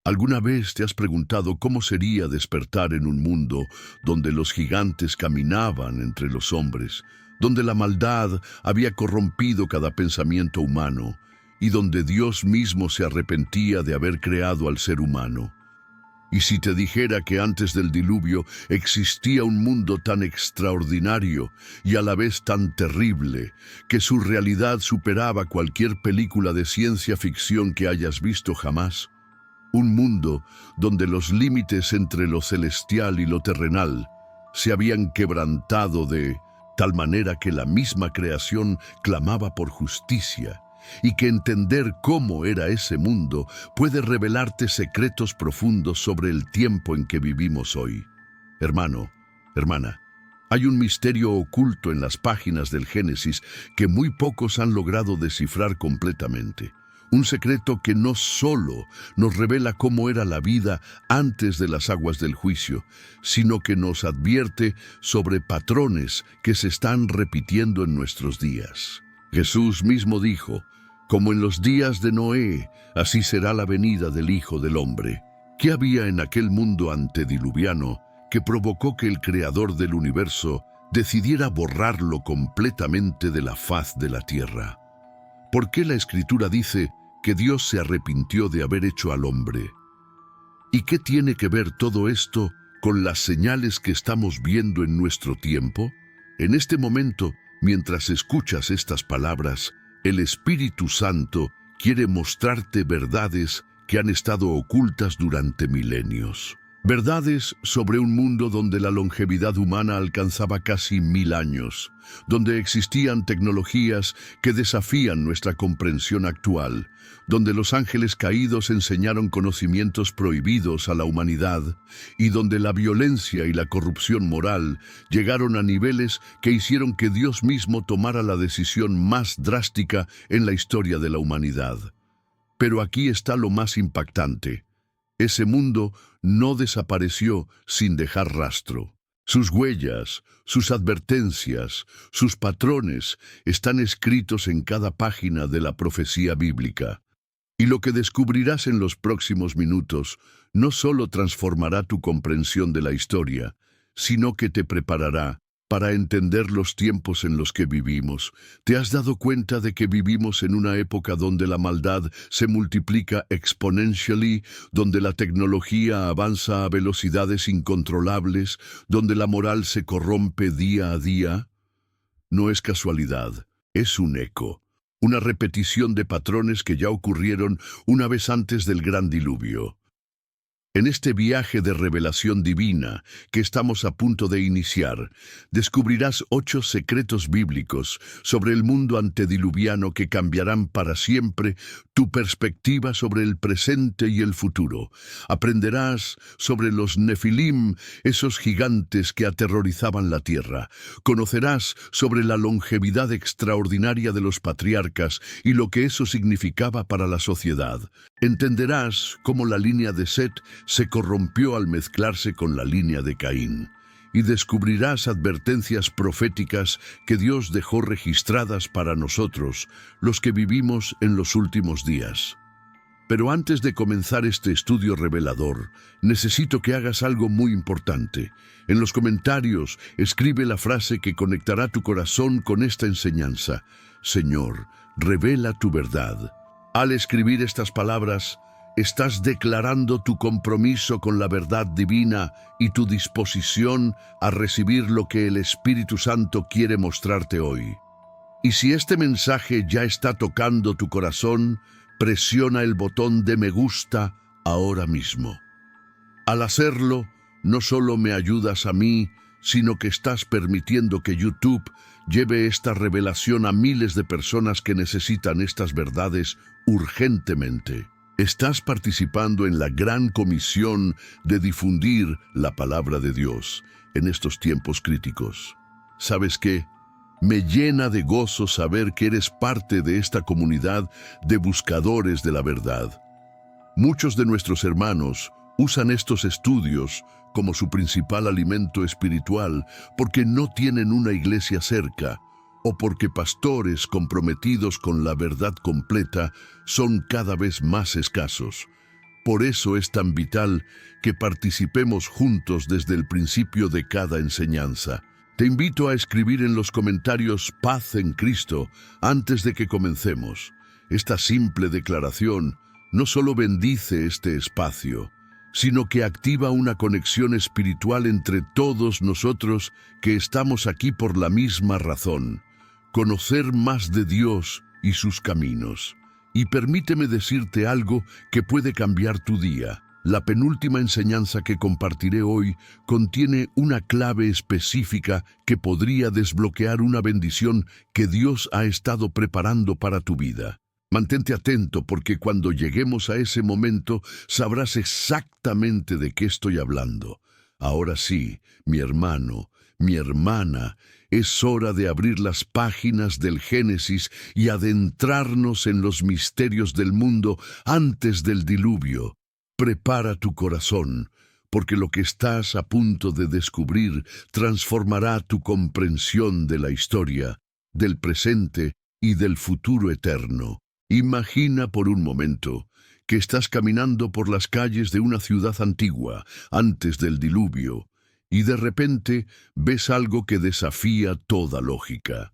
¿Alguna vez te has preguntado cómo sería despertar en un mundo donde los gigantes caminaban entre los hombres, donde la maldad había corrompido cada pensamiento humano y donde Dios mismo se arrepentía de haber creado al ser humano? Y si te dijera que antes del diluvio existía un mundo tan extraordinario y a la vez tan terrible, que su realidad superaba cualquier película de ciencia ficción que hayas visto jamás? Un mundo donde los límites entre lo celestial y lo terrenal se habían quebrantado de tal manera que la misma creación clamaba por justicia, y que entender cómo era ese mundo puede revelarte secretos profundos sobre el tiempo en que vivimos hoy. Hermano, hermana, hay un misterio oculto en las páginas del Génesis que muy pocos han logrado descifrar completamente. Un secreto que no solo nos revela cómo era la vida antes de las aguas del juicio, sino que nos advierte sobre patrones que se están repitiendo en nuestros días. Jesús mismo dijo: como en los días de Noé, así será la venida del Hijo del Hombre. ¿Qué había en aquel mundo antediluviano que provocó que el Creador del universo decidiera borrarlo completamente de la faz de la tierra? ¿Por qué la Escritura dice que Dios se arrepintió de haber hecho al hombre? ¿Y qué tiene que ver todo esto con las señales que estamos viendo en nuestro tiempo? En este momento, mientras escuchas estas palabras, el Espíritu Santo quiere mostrarte verdades que han estado ocultas durante milenios. Verdades sobre un mundo donde la longevidad humana alcanzaba casi 1000 años, donde existían tecnologías que desafían nuestra comprensión actual, donde los ángeles caídos enseñaron conocimientos prohibidos a la humanidad y donde la violencia y la corrupción moral llegaron a niveles que hicieron que Dios mismo tomara la decisión más drástica en la historia de la humanidad. Pero aquí está lo más impactante. Ese mundo no desapareció sin dejar rastro. Sus huellas, sus advertencias, sus patrones están escritos en cada página de la profecía bíblica. Y lo que descubrirás en los próximos minutos no solo transformará tu comprensión de la historia, sino que te preparará para entender los tiempos en los que vivimos. ¿Te has dado cuenta de que vivimos en una época donde la maldad se multiplica exponentially, donde la tecnología avanza a velocidades incontrolables, donde la moral se corrompe día a día? No es casualidad, es un eco, una repetición de patrones que ya ocurrieron una vez antes del gran diluvio. En este viaje de revelación divina que estamos a punto de iniciar, descubrirás 8 secretos bíblicos sobre el mundo antediluviano que cambiarán para siempre tu perspectiva sobre el presente y el futuro. Aprenderás sobre los Nefilim, esos gigantes que aterrorizaban la tierra. Conocerás sobre la longevidad extraordinaria de los patriarcas y lo que eso significaba para la sociedad. Entenderás cómo la línea de Set se corrompió al mezclarse con la línea de Caín, y descubrirás advertencias proféticas que Dios dejó registradas para nosotros, los que vivimos en los últimos días. Pero antes de comenzar este estudio revelador, necesito que hagas algo muy importante. En los comentarios, escribe la frase que conectará tu corazón con esta enseñanza: Señor, revela tu verdad. Al escribir estas palabras, estás declarando tu compromiso con la verdad divina y tu disposición a recibir lo que el Espíritu Santo quiere mostrarte hoy. Y si este mensaje ya está tocando tu corazón, presiona el botón de me gusta ahora mismo. Al hacerlo, no solo me ayudas a mí, sino que estás permitiendo que YouTube lleve esta revelación a miles de personas que necesitan estas verdades urgentemente. Estás participando en la gran comisión de difundir la palabra de Dios en estos tiempos críticos. ¿Sabes qué? Me llena de gozo saber que eres parte de esta comunidad de buscadores de la verdad. Muchos de nuestros hermanos usan estos estudios como su principal alimento espiritual porque no tienen una iglesia cerca o porque pastores comprometidos con la verdad completa son cada vez más escasos. Por eso es tan vital que participemos juntos desde el principio de cada enseñanza. Te invito a escribir en los comentarios "Paz en Cristo" antes de que comencemos. Esta simple declaración no solo bendice este espacio, sino que activa una conexión espiritual entre todos nosotros que estamos aquí por la misma razón: conocer más de Dios y sus caminos. Y permíteme decirte algo que puede cambiar tu día. La penúltima enseñanza que compartiré hoy contiene una clave específica que podría desbloquear una bendición que Dios ha estado preparando para tu vida. Mantente atento, porque cuando lleguemos a ese momento sabrás exactamente de qué estoy hablando. Ahora sí, mi hermano, mi hermana, es hora de abrir las páginas del Génesis y adentrarnos en los misterios del mundo antes del diluvio. Prepara tu corazón, porque lo que estás a punto de descubrir transformará tu comprensión de la historia, del presente y del futuro eterno. Imagina por un momento que estás caminando por las calles de una ciudad antigua, antes del diluvio, y de repente ves algo que desafía toda lógica.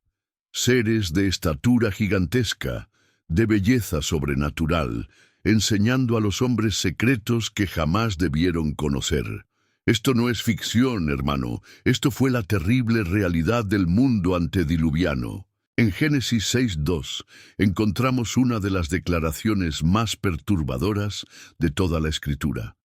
Seres de estatura gigantesca, de belleza sobrenatural, enseñando a los hombres secretos que jamás debieron conocer. Esto no es ficción, hermano. Esto fue la terrible realidad del mundo antediluviano. En Génesis 6:2 encontramos una de las declaraciones más perturbadoras de toda la Escritura.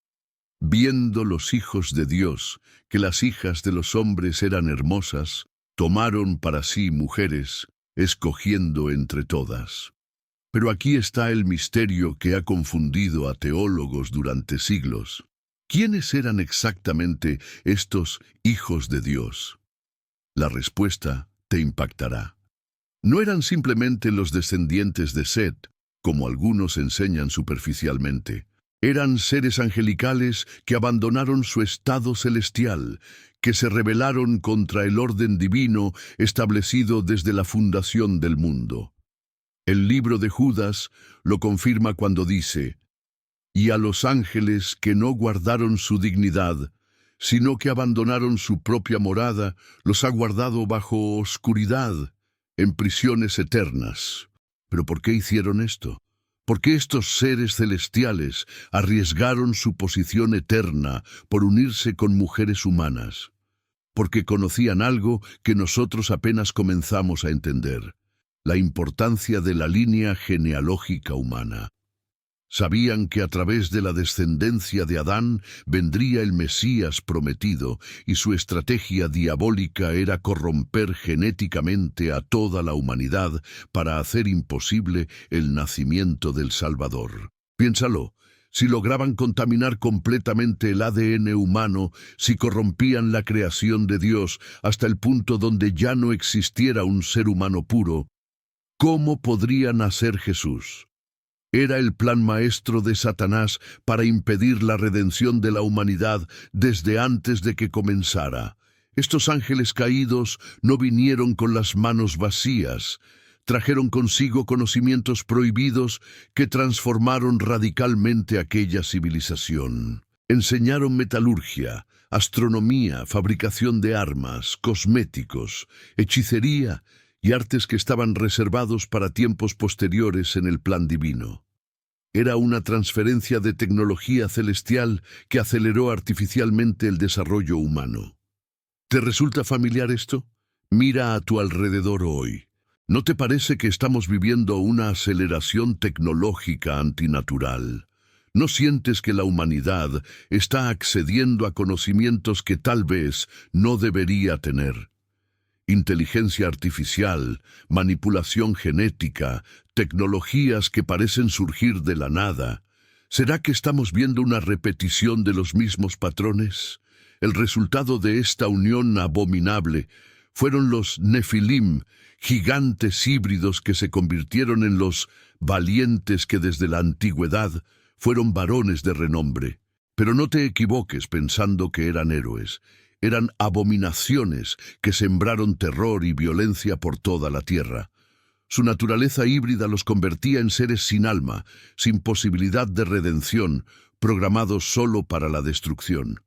Viendo los hijos de Dios que las hijas de los hombres eran hermosas, tomaron para sí mujeres, escogiendo entre todas. Pero aquí está el misterio que ha confundido a teólogos durante siglos. ¿Quiénes eran exactamente estos hijos de Dios? La respuesta te impactará. No eran simplemente los descendientes de Set, como algunos enseñan superficialmente. Eran seres angelicales que abandonaron su estado celestial, que se rebelaron contra el orden divino establecido desde la fundación del mundo. El libro de Judas lo confirma cuando dice: «Y a los ángeles que no guardaron su dignidad, sino que abandonaron su propia morada, los ha guardado bajo oscuridad, en prisiones eternas». ¿Pero por qué hicieron esto? ¿Por qué estos seres celestiales arriesgaron su posición eterna por unirse con mujeres humanas? Porque conocían algo que nosotros apenas comenzamos a entender: la importancia de la línea genealógica humana. Sabían que a través de la descendencia de Adán vendría el Mesías prometido, y su estrategia diabólica era corromper genéticamente a toda la humanidad para hacer imposible el nacimiento del Salvador. Piénsalo. Si lograban contaminar completamente el ADN humano, si corrompían la creación de Dios hasta el punto donde ya no existiera un ser humano puro, ¿cómo podría nacer Jesús? Era el plan maestro de Satanás para impedir la redención de la humanidad desde antes de que comenzara. Estos ángeles caídos no vinieron con las manos vacías. Trajeron consigo conocimientos prohibidos que transformaron radicalmente aquella civilización. Enseñaron metalurgia, astronomía, fabricación de armas, cosméticos, hechicería y artes que estaban reservados para tiempos posteriores en el plan divino. Era una transferencia de tecnología celestial que aceleró artificialmente el desarrollo humano. ¿Te resulta familiar esto? Mira a tu alrededor hoy. ¿No te parece que estamos viviendo una aceleración tecnológica antinatural? ¿No sientes que la humanidad está accediendo a conocimientos que tal vez no debería tener? Inteligencia artificial, manipulación genética, tecnologías que parecen surgir de la nada. ¿Será que estamos viendo una repetición de los mismos patrones? El resultado de esta unión abominable fueron los Nefilim, gigantes híbridos que se convirtieron en los valientes que desde la antigüedad fueron varones de renombre. Pero no te equivoques pensando que eran héroes. Eran abominaciones que sembraron terror y violencia por toda la tierra. Su naturaleza híbrida los convertía en seres sin alma, sin posibilidad de redención, programados solo para la destrucción.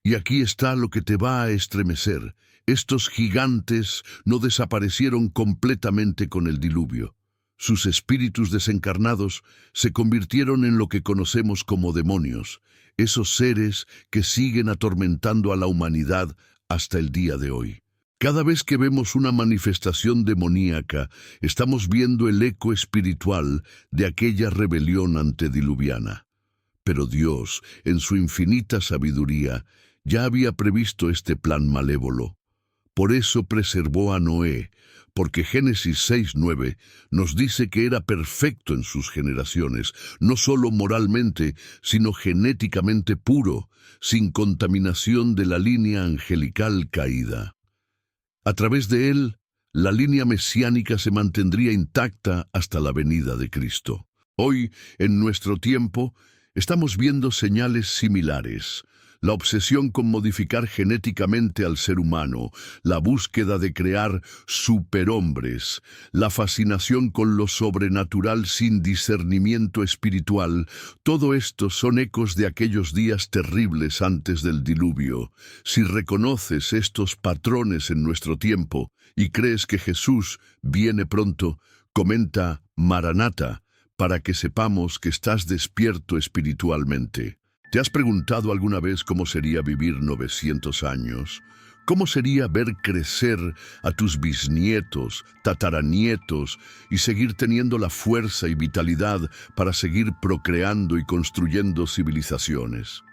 Y aquí está lo que te va a estremecer. Estos gigantes no desaparecieron completamente con el diluvio. Sus espíritus desencarnados se convirtieron en lo que conocemos como demonios, esos seres que siguen atormentando a la humanidad hasta el día de hoy. Cada vez que vemos una manifestación demoníaca, estamos viendo el eco espiritual de aquella rebelión antediluviana. Pero Dios, en su infinita sabiduría, ya había previsto este plan malévolo. Por eso preservó a Noé, porque Génesis 6:9 nos dice que era perfecto en sus generaciones, no solo moralmente, sino genéticamente puro, sin contaminación de la línea angelical caída. A través de él, la línea mesiánica se mantendría intacta hasta la venida de Cristo. Hoy, en nuestro tiempo, estamos viendo señales similares. La obsesión con modificar genéticamente al ser humano, la búsqueda de crear superhombres, la fascinación con lo sobrenatural sin discernimiento espiritual, todo esto son ecos de aquellos días terribles antes del diluvio. Si reconoces estos patrones en nuestro tiempo y crees que Jesús viene pronto, comenta Maranata, para que sepamos que estás despierto espiritualmente. ¿Te has preguntado alguna vez cómo sería vivir 900 años? ¿Cómo sería ver crecer a tus bisnietos, tataranietos y seguir teniendo la fuerza y vitalidad para seguir procreando y construyendo civilizaciones?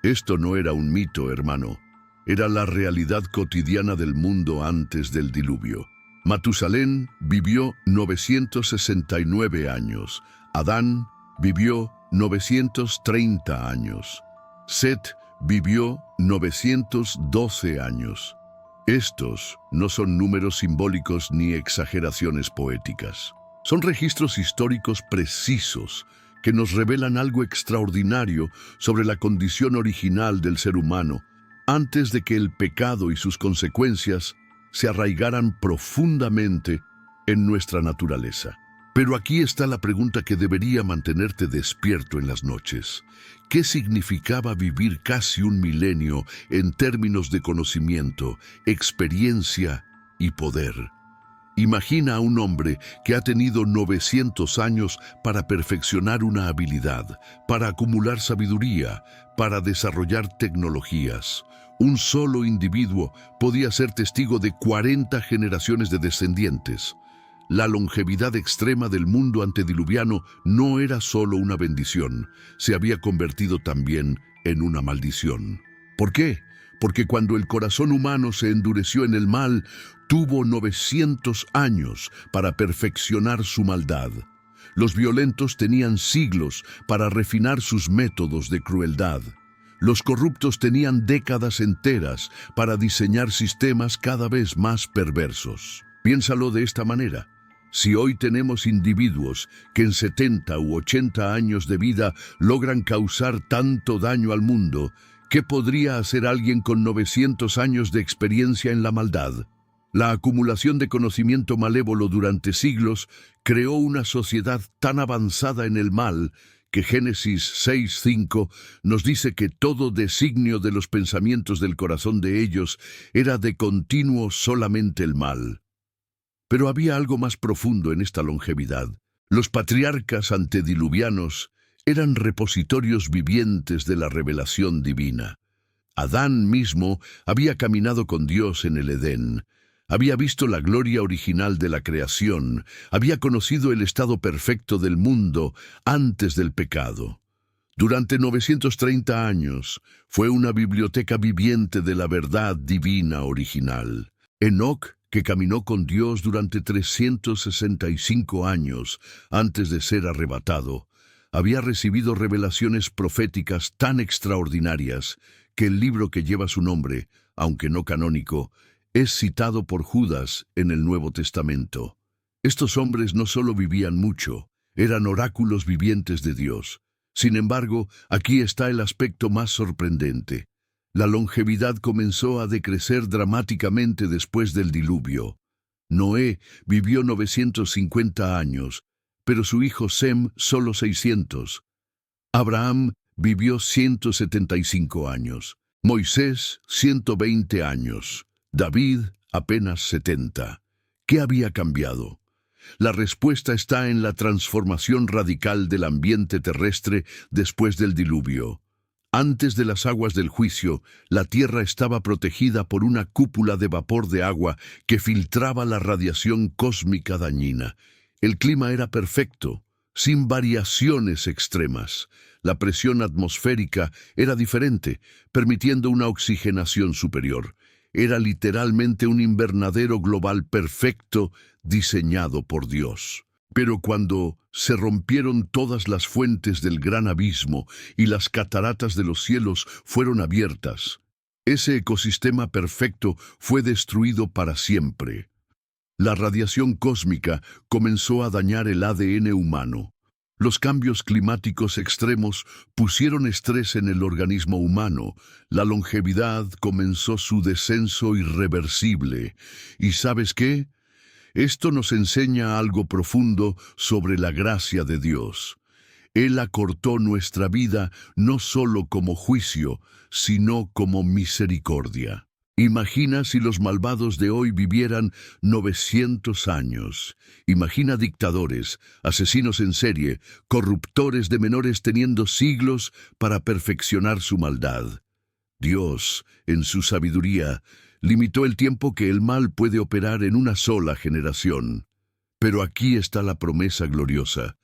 Esto no era un mito, hermano. Era la realidad cotidiana del mundo antes del diluvio. Matusalén vivió 969 años. Adán vivió 930 años. Set vivió 912 años. Estos no son números simbólicos ni exageraciones poéticas. Son registros históricos precisos que nos revelan algo extraordinario sobre la condición original del ser humano antes de que el pecado y sus consecuencias se arraigaran profundamente en nuestra naturaleza. Pero aquí está la pregunta que debería mantenerte despierto en las noches. ¿Qué significaba vivir casi un milenio en términos de conocimiento, experiencia y poder? Imagina a un hombre que ha tenido 900 años para perfeccionar una habilidad, para acumular sabiduría, para desarrollar tecnologías. Un solo individuo podía ser testigo de 40 generaciones de descendientes. La longevidad extrema del mundo antediluviano no era solo una bendición, se había convertido también en una maldición. ¿Por qué? Porque cuando el corazón humano se endureció en el mal, tuvo 900 años para perfeccionar su maldad. Los violentos tenían siglos para refinar sus métodos de crueldad. Los corruptos tenían décadas enteras para diseñar sistemas cada vez más perversos. Piénsalo de esta manera. Si hoy tenemos individuos que en 70 u 80 años de vida logran causar tanto daño al mundo, ¿qué podría hacer alguien con 900 años de experiencia en la maldad? La acumulación de conocimiento malévolo durante siglos creó una sociedad tan avanzada en el mal que Génesis 6:5 nos dice que todo designio de los pensamientos del corazón de ellos era de continuo solamente el mal. Pero había algo más profundo en esta longevidad. Los patriarcas antediluvianos eran repositorios vivientes de la revelación divina. Adán mismo había caminado con Dios en el Edén, había visto la gloria original de la creación, había conocido el estado perfecto del mundo antes del pecado. Durante 930 años fue una biblioteca viviente de la verdad divina original. Enoc, que caminó con Dios durante 365 años antes de ser arrebatado, había recibido revelaciones proféticas tan extraordinarias que el libro que lleva su nombre, aunque no canónico, es citado por Judas en el Nuevo Testamento. Estos hombres no solo vivían mucho, eran oráculos vivientes de Dios. Sin embargo, aquí está el aspecto más sorprendente. La longevidad comenzó a decrecer dramáticamente después del diluvio. Noé vivió 950 años, pero su hijo Sem solo 600. Abraham vivió 175 años, Moisés 120 años, David apenas 70. ¿Qué había cambiado? La respuesta está en la transformación radical del ambiente terrestre después del diluvio. Antes de las aguas del juicio, la tierra estaba protegida por una cúpula de vapor de agua que filtraba la radiación cósmica dañina. El clima era perfecto, sin variaciones extremas. La presión atmosférica era diferente, permitiendo una oxigenación superior. Era literalmente un invernadero global perfecto diseñado por Dios. Pero cuando se rompieron todas las fuentes del gran abismo y las cataratas de los cielos fueron abiertas, ese ecosistema perfecto fue destruido para siempre. La radiación cósmica comenzó a dañar el ADN humano. Los cambios climáticos extremos pusieron estrés en el organismo humano. La longevidad comenzó su descenso irreversible. ¿Y sabes qué? Esto nos enseña algo profundo sobre la gracia de Dios. Él acortó nuestra vida no solo como juicio, sino como misericordia. Imagina si los malvados de hoy vivieran 900 años. Imagina dictadores, asesinos en serie, corruptores de menores teniendo siglos para perfeccionar su maldad. Dios, en su sabiduría, limitó el tiempo que el mal puede operar en una sola generación. Pero aquí está la promesa gloriosa.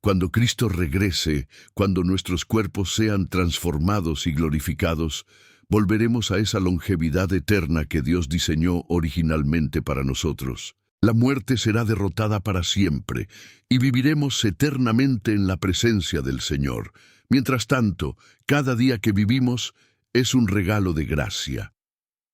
Cuando Cristo regrese, cuando nuestros cuerpos sean transformados y glorificados, volveremos a esa longevidad eterna que Dios diseñó originalmente para nosotros. La muerte será derrotada para siempre y viviremos eternamente en la presencia del Señor. Mientras tanto, cada día que vivimos es un regalo de gracia.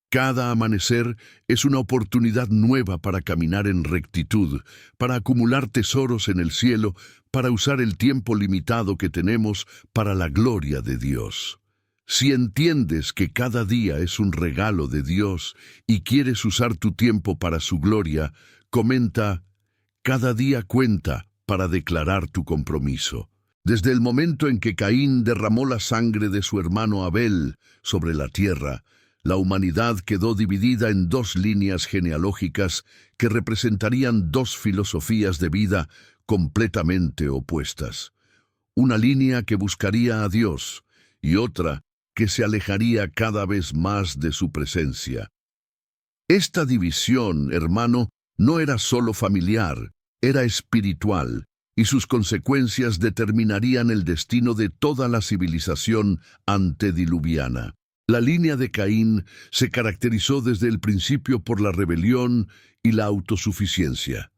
Cada amanecer es una oportunidad nueva para caminar en rectitud, para acumular tesoros en el cielo, para usar el tiempo limitado que tenemos para la gloria de Dios. Si entiendes que cada día es un regalo de Dios y quieres usar tu tiempo para su gloria, comenta: cada día cuenta para declarar tu compromiso. Desde el momento en que Caín derramó la sangre de su hermano Abel sobre la tierra, la humanidad quedó dividida en dos líneas genealógicas que representarían dos filosofías de vida completamente opuestas. Una línea que buscaría a Dios y otra que se alejaría cada vez más de su presencia. Esta división, hermano, no era solo familiar, era espiritual, y sus consecuencias determinarían el destino de toda la civilización antediluviana. La línea de Caín se caracterizó desde el principio por la rebelión y la autosuficiencia.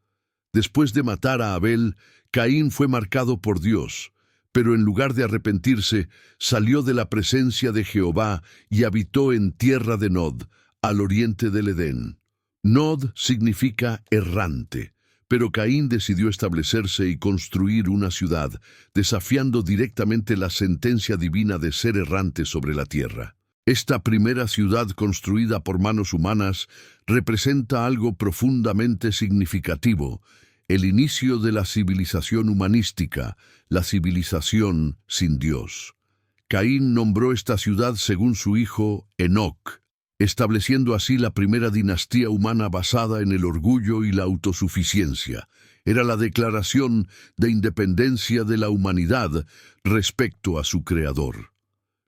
Después de matar a Abel, Caín fue marcado por Dios, pero en lugar de arrepentirse, salió de la presencia de Jehová y habitó en tierra de Nod, al oriente del Edén. Nod significa errante, pero Caín decidió establecerse y construir una ciudad, desafiando directamente la sentencia divina de ser errante sobre la tierra. Esta primera ciudad construida por manos humanas representa algo profundamente significativo: el inicio de la civilización humanística, la civilización sin Dios. Caín nombró esta ciudad según su hijo Enoc, estableciendo así la primera dinastía humana basada en el orgullo y la autosuficiencia. Era la declaración de independencia de la humanidad respecto a su creador.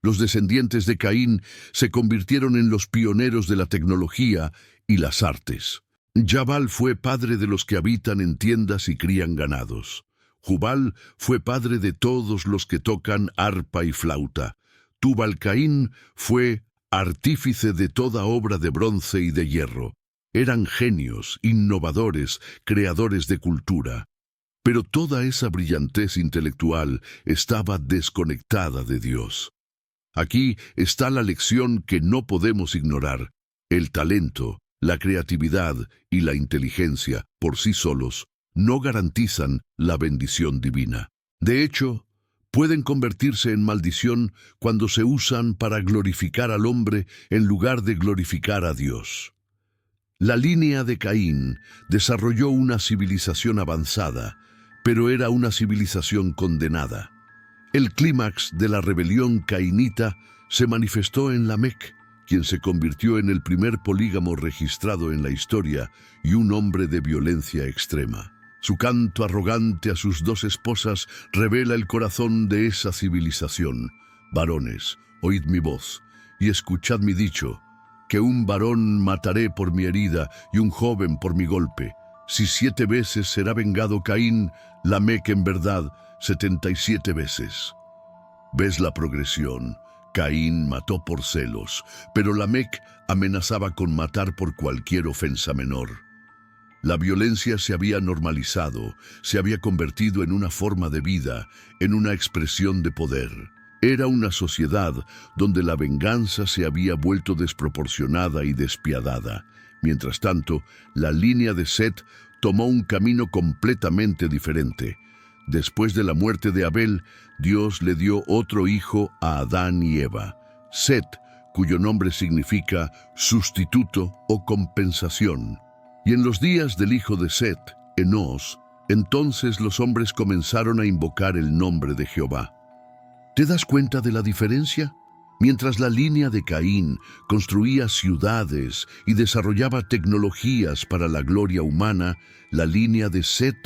Los descendientes de Caín se convirtieron en los pioneros de la tecnología y las artes. Jabal fue padre de los que habitan en tiendas y crían ganados. Jubal fue padre de todos los que tocan arpa y flauta. Tubal-Caín fue artífice de toda obra de bronce y de hierro. Eran genios, innovadores, creadores de cultura. Pero toda esa brillantez intelectual estaba desconectada de Dios. Aquí está la lección que no podemos ignorar. El talento, la creatividad y la inteligencia, por sí solos, no garantizan la bendición divina. De hecho, pueden convertirse en maldición cuando se usan para glorificar al hombre en lugar de glorificar a Dios. La línea de Caín desarrolló una civilización avanzada, pero era una civilización condenada. El clímax de la rebelión cainita se manifestó en Lamec, quien se convirtió en el primer polígamo registrado en la historia y un hombre de violencia extrema. Su canto arrogante a sus dos esposas revela el corazón de esa civilización. Varones, oíd mi voz y escuchad mi dicho, que un varón mataré por mi herida y un joven por mi golpe. Si 7 veces será vengado Caín, Lamec en verdad 77 veces. ¿Ves la progresión? Caín mató por celos, pero Lamec amenazaba con matar por cualquier ofensa menor. La violencia se había normalizado, se había convertido en una forma de vida, en una expresión de poder. Era una sociedad donde la venganza se había vuelto desproporcionada y despiadada. Mientras tanto, la línea de Set tomó un camino completamente diferente. Después de la muerte de Abel, Dios le dio otro hijo a Adán y Eva, Set, cuyo nombre significa sustituto o compensación. Y en los días del hijo de Set, Enós, entonces los hombres comenzaron a invocar el nombre de Jehová. ¿Te das cuenta de la diferencia? Mientras la línea de Caín construía ciudades y desarrollaba tecnologías para la gloria humana, la línea de Set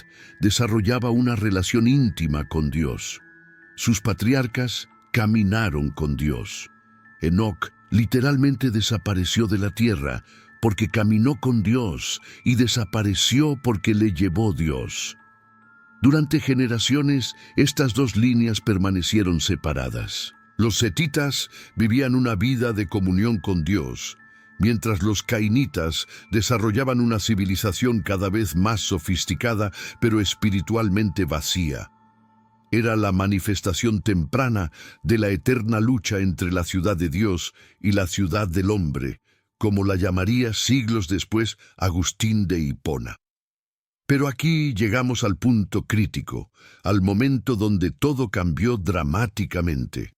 desarrollaba una relación íntima con Dios. Sus patriarcas caminaron con Dios. Enoc literalmente desapareció de la tierra porque caminó con Dios y desapareció porque le llevó Dios. Durante generaciones, estas dos líneas permanecieron separadas. Los setitas vivían una vida de comunión con Dios, mientras los cainitas desarrollaban una civilización cada vez más sofisticada, pero espiritualmente vacía. Era la manifestación temprana de la eterna lucha entre la ciudad de Dios y la ciudad del hombre, como la llamaría siglos después Agustín de Hipona. Pero aquí llegamos al punto crítico, al momento donde todo cambió dramáticamente.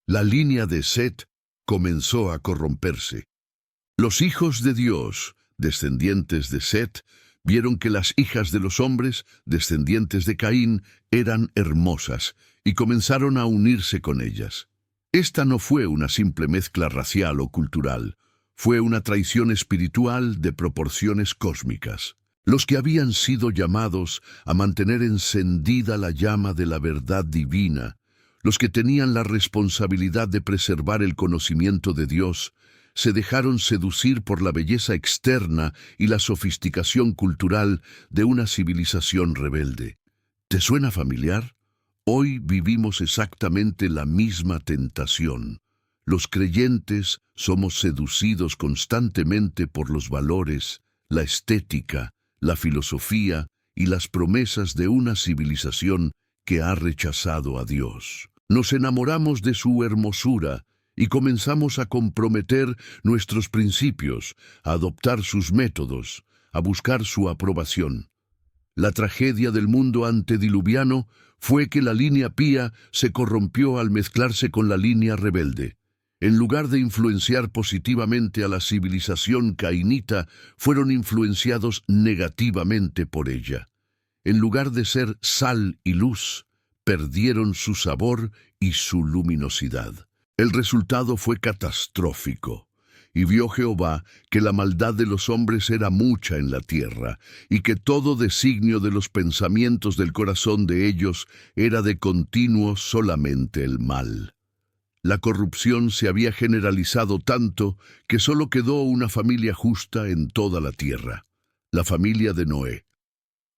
La línea de Set comenzó a corromperse. Los hijos de Dios, descendientes de Set, vieron que las hijas de los hombres, descendientes de Caín, eran hermosas y comenzaron a unirse con ellas. Esta no fue una simple mezcla racial o cultural, fue una traición espiritual de proporciones cósmicas. Los que habían sido llamados a mantener encendida la llama de la verdad divina, los que tenían la responsabilidad de preservar el conocimiento de Dios, se dejaron seducir por la belleza externa y la sofisticación cultural de una civilización rebelde. ¿Te suena familiar? Hoy vivimos exactamente la misma tentación. Los creyentes somos seducidos constantemente por los valores, la estética, la filosofía y las promesas de una civilización que ha rechazado a Dios. Nos enamoramos de su hermosura y comenzamos a comprometer nuestros principios, a adoptar sus métodos, a buscar su aprobación. La tragedia del mundo antediluviano fue que la línea pía se corrompió al mezclarse con la línea rebelde. En lugar de influenciar positivamente a la civilización cainita, fueron influenciados negativamente por ella. En lugar de ser sal y luz, perdieron su sabor y su luminosidad. El resultado fue catastrófico. Y vio Jehová que la maldad de los hombres era mucha en la tierra, y que todo designio de los pensamientos del corazón de ellos era de continuo solamente el mal. La corrupción se había generalizado tanto que solo quedó una familia justa en toda la tierra, la familia de Noé.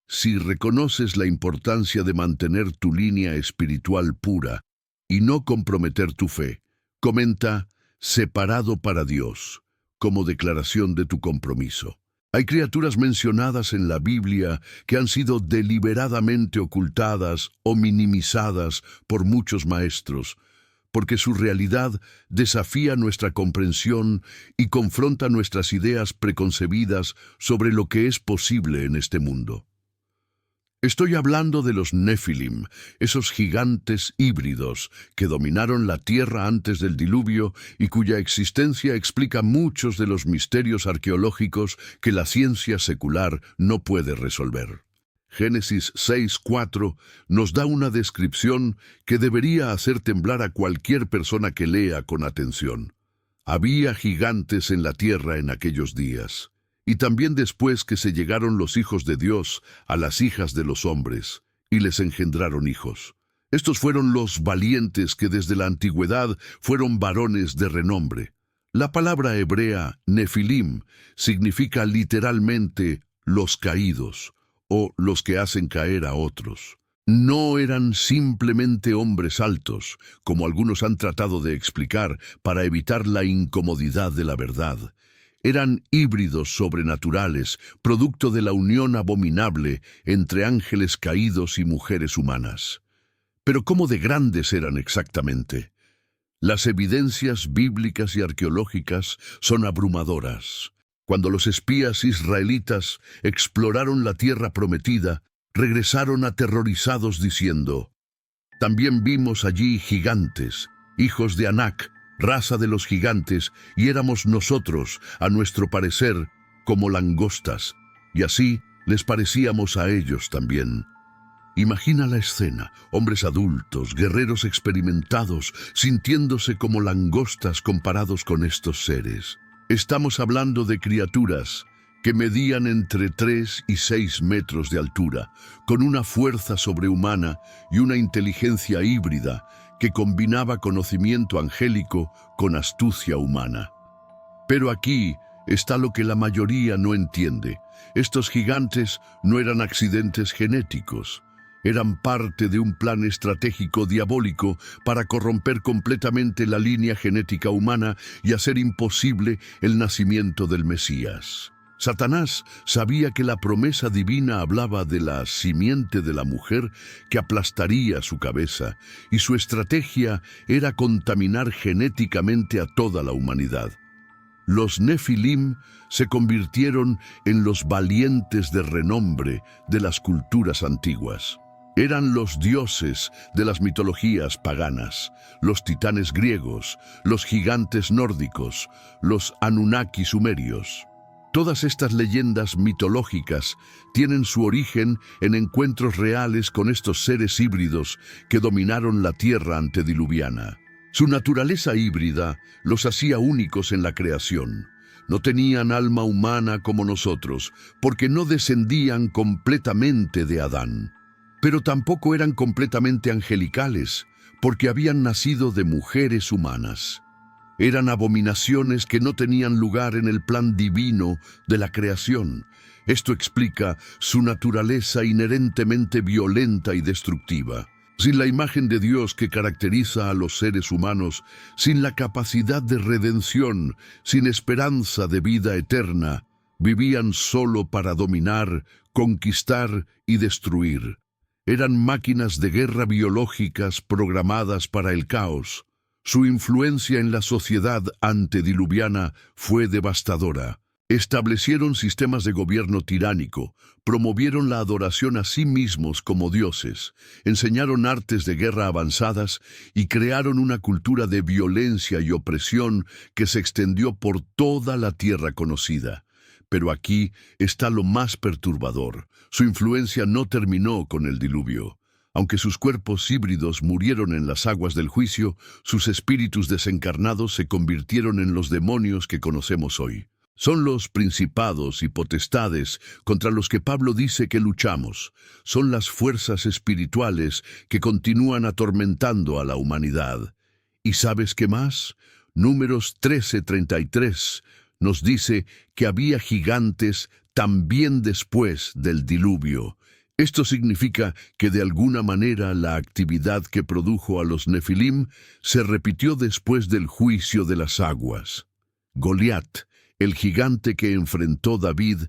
Si reconoces la importancia de mantener tu línea espiritual pura y no comprometer tu fe, comenta separado para Dios, como declaración de tu compromiso. Hay criaturas mencionadas en la Biblia que han sido deliberadamente ocultadas o minimizadas por muchos maestros, porque su realidad desafía nuestra comprensión y confronta nuestras ideas preconcebidas sobre lo que es posible en este mundo. Estoy hablando de los Nefilim, esos gigantes híbridos que dominaron la tierra antes del diluvio y cuya existencia explica muchos de los misterios arqueológicos que la ciencia secular no puede resolver. Génesis 6:4 nos da una descripción que debería hacer temblar a cualquier persona que lea con atención. Había gigantes en la tierra en aquellos días, y también después que se llegaron los hijos de Dios a las hijas de los hombres, y les engendraron hijos. Estos fueron los valientes que desde la antigüedad fueron varones de renombre. La palabra hebrea Nefilim significa literalmente los caídos, o los que hacen caer a otros. No eran simplemente hombres altos, como algunos han tratado de explicar para evitar la incomodidad de la verdad. Eran híbridos sobrenaturales, producto de la unión abominable entre ángeles caídos y mujeres humanas. Pero ¿cómo de grandes eran exactamente? Las evidencias bíblicas y arqueológicas son abrumadoras. Cuando los espías israelitas exploraron la tierra prometida, regresaron aterrorizados diciendo: «También vimos allí gigantes, hijos de Anac, raza de los gigantes, y éramos nosotros, a nuestro parecer, como langostas, y así les parecíamos a ellos también». Imagina la escena: hombres adultos, guerreros experimentados, sintiéndose como langostas comparados con estos seres. Estamos hablando de criaturas que medían entre 3 y 6 metros de altura, con una fuerza sobrehumana y una inteligencia híbrida que combinaba conocimiento angélico con astucia humana. Pero aquí está lo que la mayoría no entiende. Estos gigantes no eran accidentes genéticos. Eran parte de un plan estratégico diabólico para corromper completamente la línea genética humana y hacer imposible el nacimiento del Mesías. Satanás sabía que la promesa divina hablaba de la simiente de la mujer que aplastaría su cabeza, y su estrategia era contaminar genéticamente a toda la humanidad. Los Nefilim se convirtieron en los valientes de renombre de las culturas antiguas. Eran los dioses de las mitologías paganas, los titanes griegos, los gigantes nórdicos, los Anunnaki sumerios. Todas estas leyendas mitológicas tienen su origen en encuentros reales con estos seres híbridos que dominaron la tierra antediluviana. Su naturaleza híbrida los hacía únicos en la creación. No tenían alma humana como nosotros, porque no descendían completamente de Adán. Pero tampoco eran completamente angelicales, porque habían nacido de mujeres humanas. Eran abominaciones que no tenían lugar en el plan divino de la creación. Esto explica su naturaleza inherentemente violenta y destructiva. Sin la imagen de Dios que caracteriza a los seres humanos, sin la capacidad de redención, sin esperanza de vida eterna, vivían solo para dominar, conquistar y destruir. Eran máquinas de guerra biológicas programadas para el caos. Su influencia en la sociedad antediluviana fue devastadora. Establecieron sistemas de gobierno tiránico, promovieron la adoración a sí mismos como dioses, enseñaron artes de guerra avanzadas y crearon una cultura de violencia y opresión que se extendió por toda la tierra conocida. Pero aquí está lo más perturbador. Su influencia no terminó con el diluvio. Aunque sus cuerpos híbridos murieron en las aguas del juicio, sus espíritus desencarnados se convirtieron en los demonios que conocemos hoy. Son los principados y potestades contra los que Pablo dice que luchamos. Son las fuerzas espirituales que continúan atormentando a la humanidad. ¿Y sabes qué más? Números 13:33 nos dice que había gigantes también después del diluvio. Esto significa que de alguna manera la actividad que produjo a los Nefilim se repitió después del juicio de las aguas. Goliat, el gigante que enfrentó David,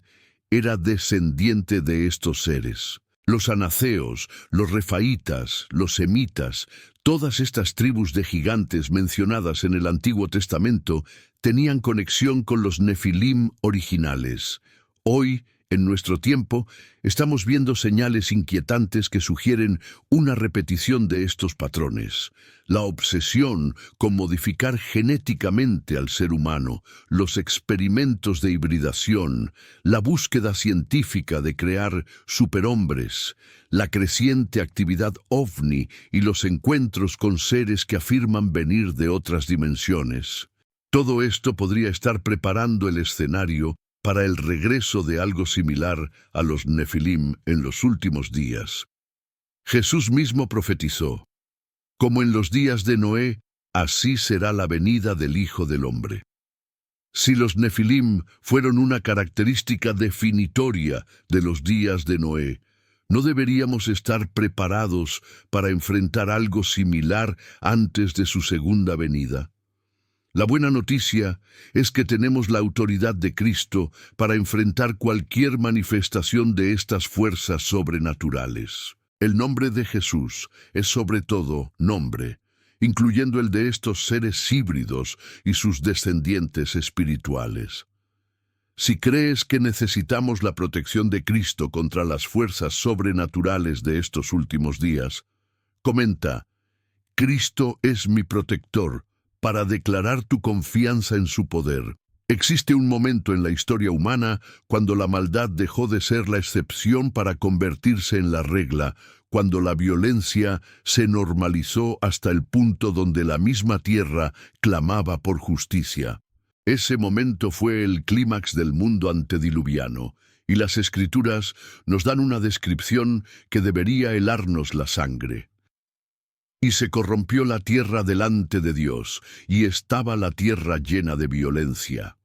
era descendiente de estos seres. Los anaceos, los refaítas, los semitas, todas estas tribus de gigantes mencionadas en el Antiguo Testamento tenían conexión con los Nefilim originales. Hoy, En nuestro tiempo, estamos viendo señales inquietantes que sugieren una repetición de estos patrones. La obsesión con modificar genéticamente al ser humano, los experimentos de hibridación, la búsqueda científica de crear superhombres, la creciente actividad ovni y los encuentros con seres que afirman venir de otras dimensiones. Todo esto podría estar preparando el escenario para el regreso de algo similar a los Nefilim en los últimos días. Jesús mismo profetizó: como en los días de Noé, así será la venida del Hijo del Hombre. Si los Nefilim fueron una característica definitoria de los días de Noé, ¿no deberíamos estar preparados para enfrentar algo similar antes de su segunda venida? La buena noticia es que tenemos la autoridad de Cristo para enfrentar cualquier manifestación de estas fuerzas sobrenaturales. El nombre de Jesús es sobre todo nombre, incluyendo el de estos seres híbridos y sus descendientes espirituales. Si crees que necesitamos la protección de Cristo contra las fuerzas sobrenaturales de estos últimos días, comenta: Cristo es mi protector, para declarar tu confianza en su poder. Existe un momento en la historia humana cuando la maldad dejó de ser la excepción para convertirse en la regla, cuando la violencia se normalizó hasta el punto donde la misma tierra clamaba por justicia. Ese momento fue el clímax del mundo antediluviano, y las Escrituras nos dan una descripción que debería helarnos la sangre. Y se corrompió la tierra delante de Dios, y estaba la tierra llena de violencia.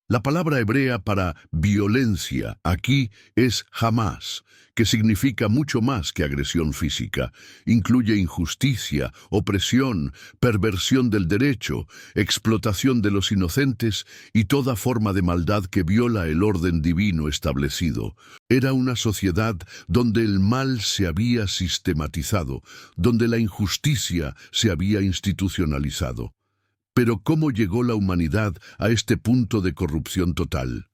La palabra hebrea para violencia aquí es Hamás, que significa mucho más que agresión física. Incluye injusticia, opresión, perversión del derecho, explotación de los inocentes y toda forma de maldad que viola el orden divino establecido. Era una sociedad donde el mal se había sistematizado, donde la injusticia se había institucionalizado. Pero ¿cómo llegó la humanidad a este punto de corrupción total?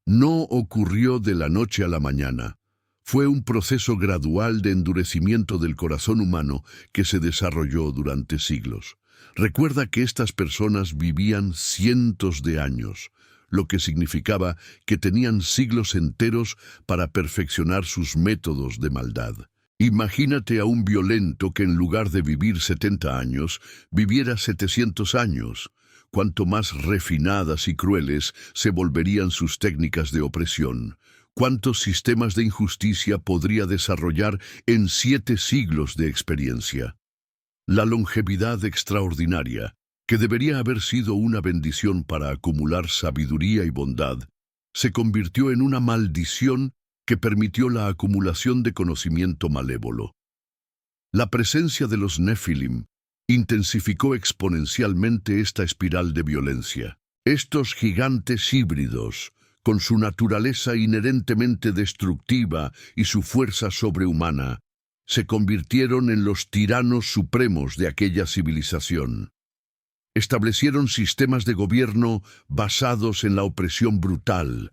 No ocurrió de la noche a la mañana. Fue un proceso gradual de endurecimiento del corazón humano que se desarrolló durante siglos. Recuerda que estas personas vivían cientos de años, lo que significaba que tenían siglos enteros para perfeccionar sus métodos de maldad. Imagínate a un violento que en lugar de vivir 70 años, viviera 700 años. Cuanto más refinadas y crueles se volverían sus técnicas de opresión. ¿Cuántos sistemas de injusticia podría desarrollar en 7 siglos de experiencia? La longevidad extraordinaria, que debería haber sido una bendición para acumular sabiduría y bondad, se convirtió en una maldición que permitió la acumulación de conocimiento malévolo. La presencia de los Nefilim intensificó exponencialmente esta espiral de violencia. Estos gigantes híbridos, con su naturaleza inherentemente destructiva y su fuerza sobrehumana, se convirtieron en los tiranos supremos de aquella civilización. Establecieron sistemas de gobierno basados en la opresión brutal,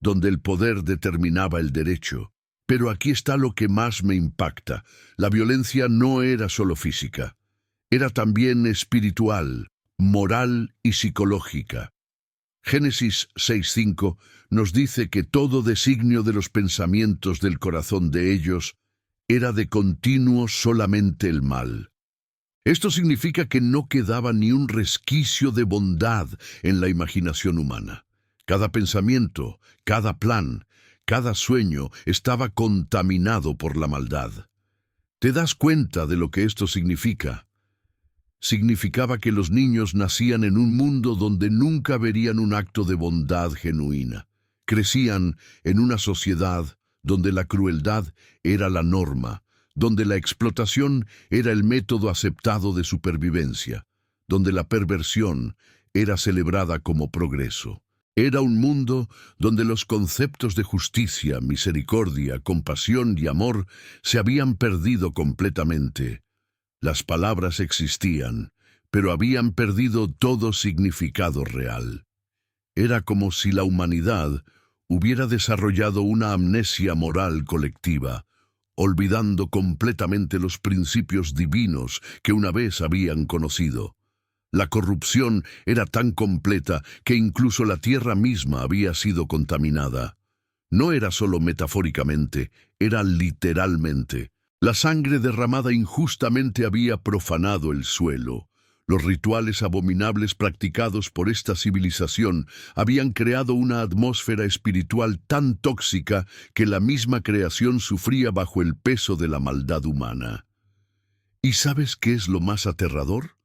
donde el poder determinaba el derecho. Pero aquí está lo que más me impacta. La violencia no era solo física, era también espiritual, moral y psicológica. Génesis 6:5 nos dice que todo designio de los pensamientos del corazón de ellos era de continuo solamente el mal. Esto significa que no quedaba ni un resquicio de bondad en la imaginación humana. Cada pensamiento, cada plan, cada sueño estaba contaminado por la maldad. ¿Te das cuenta de lo que esto significa? Significaba que los niños nacían en un mundo donde nunca verían un acto de bondad genuina. Crecían en una sociedad donde la crueldad era la norma, donde la explotación era el método aceptado de supervivencia, donde la perversión era celebrada como progreso. Era un mundo donde los conceptos de justicia, misericordia, compasión y amor se habían perdido completamente. Las palabras existían, pero habían perdido todo significado real. Era como si la humanidad hubiera desarrollado una amnesia moral colectiva, olvidando completamente los principios divinos que una vez habían conocido. La corrupción era tan completa que incluso la tierra misma había sido contaminada. No era solo metafóricamente, era literalmente. La sangre derramada injustamente había profanado el suelo. Los rituales abominables practicados por esta civilización habían creado una atmósfera espiritual tan tóxica que la misma creación sufría bajo el peso de la maldad humana. ¿Y sabes qué es lo más aterrador?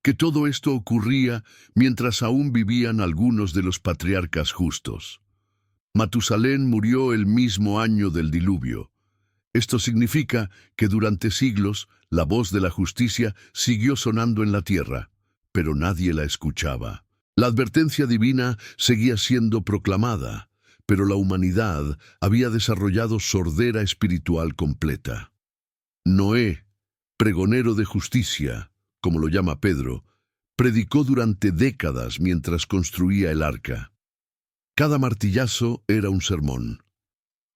Que todo esto ocurría mientras aún vivían algunos de los patriarcas justos. Matusalén murió el mismo año del diluvio. Esto significa que durante siglos la voz de la justicia siguió sonando en la tierra, pero nadie la escuchaba. La advertencia divina seguía siendo proclamada, pero la humanidad había desarrollado sordera espiritual completa. Noé, pregonero de justicia, como lo llama Pedro, predicó durante décadas mientras construía el arca. Cada martillazo era un sermón.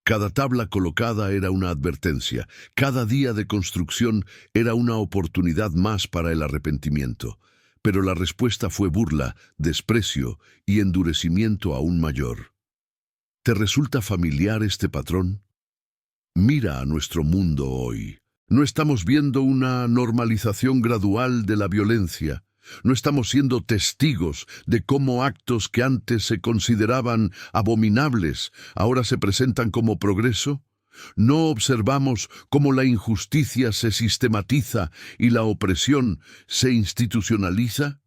Cada tabla colocada era una advertencia. Cada día de construcción era una oportunidad más para el arrepentimiento. Pero la respuesta fue burla, desprecio y endurecimiento aún mayor. ¿Te resulta familiar este patrón? Mira a nuestro mundo hoy. No estamos viendo una normalización gradual de la violencia. No estamos siendo testigos de cómo actos que antes se consideraban abominables ahora se presentan como progreso. No observamos cómo la injusticia se sistematiza y la opresión se institucionaliza.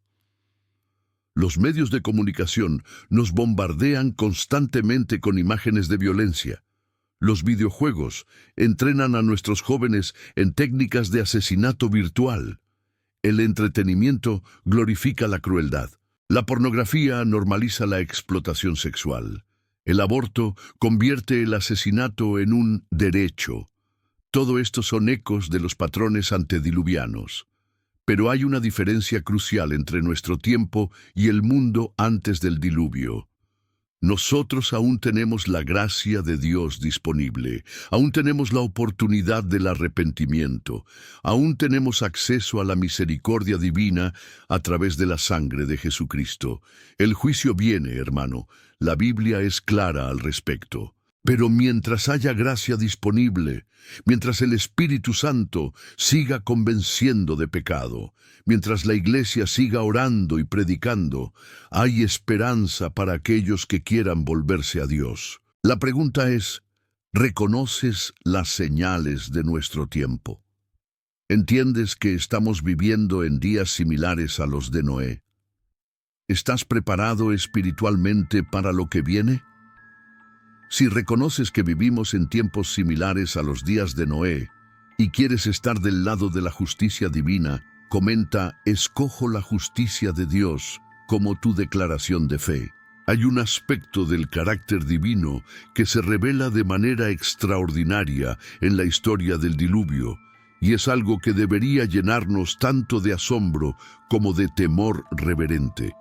Los medios de comunicación nos bombardean constantemente con imágenes de violencia. Los videojuegos entrenan a nuestros jóvenes en técnicas de asesinato virtual. El entretenimiento glorifica la crueldad. La pornografía normaliza la explotación sexual. El aborto convierte el asesinato en un derecho. Todo esto son ecos de los patrones antediluvianos. Pero hay una diferencia crucial entre nuestro tiempo y el mundo antes del diluvio. Nosotros aún tenemos la gracia de Dios disponible, aún tenemos la oportunidad del arrepentimiento, aún tenemos acceso a la misericordia divina a través de la sangre de Jesucristo. El juicio viene, hermano, la Biblia es clara al respecto. Pero mientras haya gracia disponible, mientras el Espíritu Santo siga convenciendo de pecado, mientras la Iglesia siga orando y predicando, hay esperanza para aquellos que quieran volverse a Dios. La pregunta es, ¿reconoces las señales de nuestro tiempo? ¿Entiendes que estamos viviendo en días similares a los de Noé? ¿Estás preparado espiritualmente para lo que viene? Si reconoces que vivimos en tiempos similares a los días de Noé y quieres estar del lado de la justicia divina, comenta, escojo la justicia de Dios como tu declaración de fe. Hay un aspecto del carácter divino que se revela de manera extraordinaria en la historia del diluvio, y es algo que debería llenarnos tanto de asombro como de temor reverente.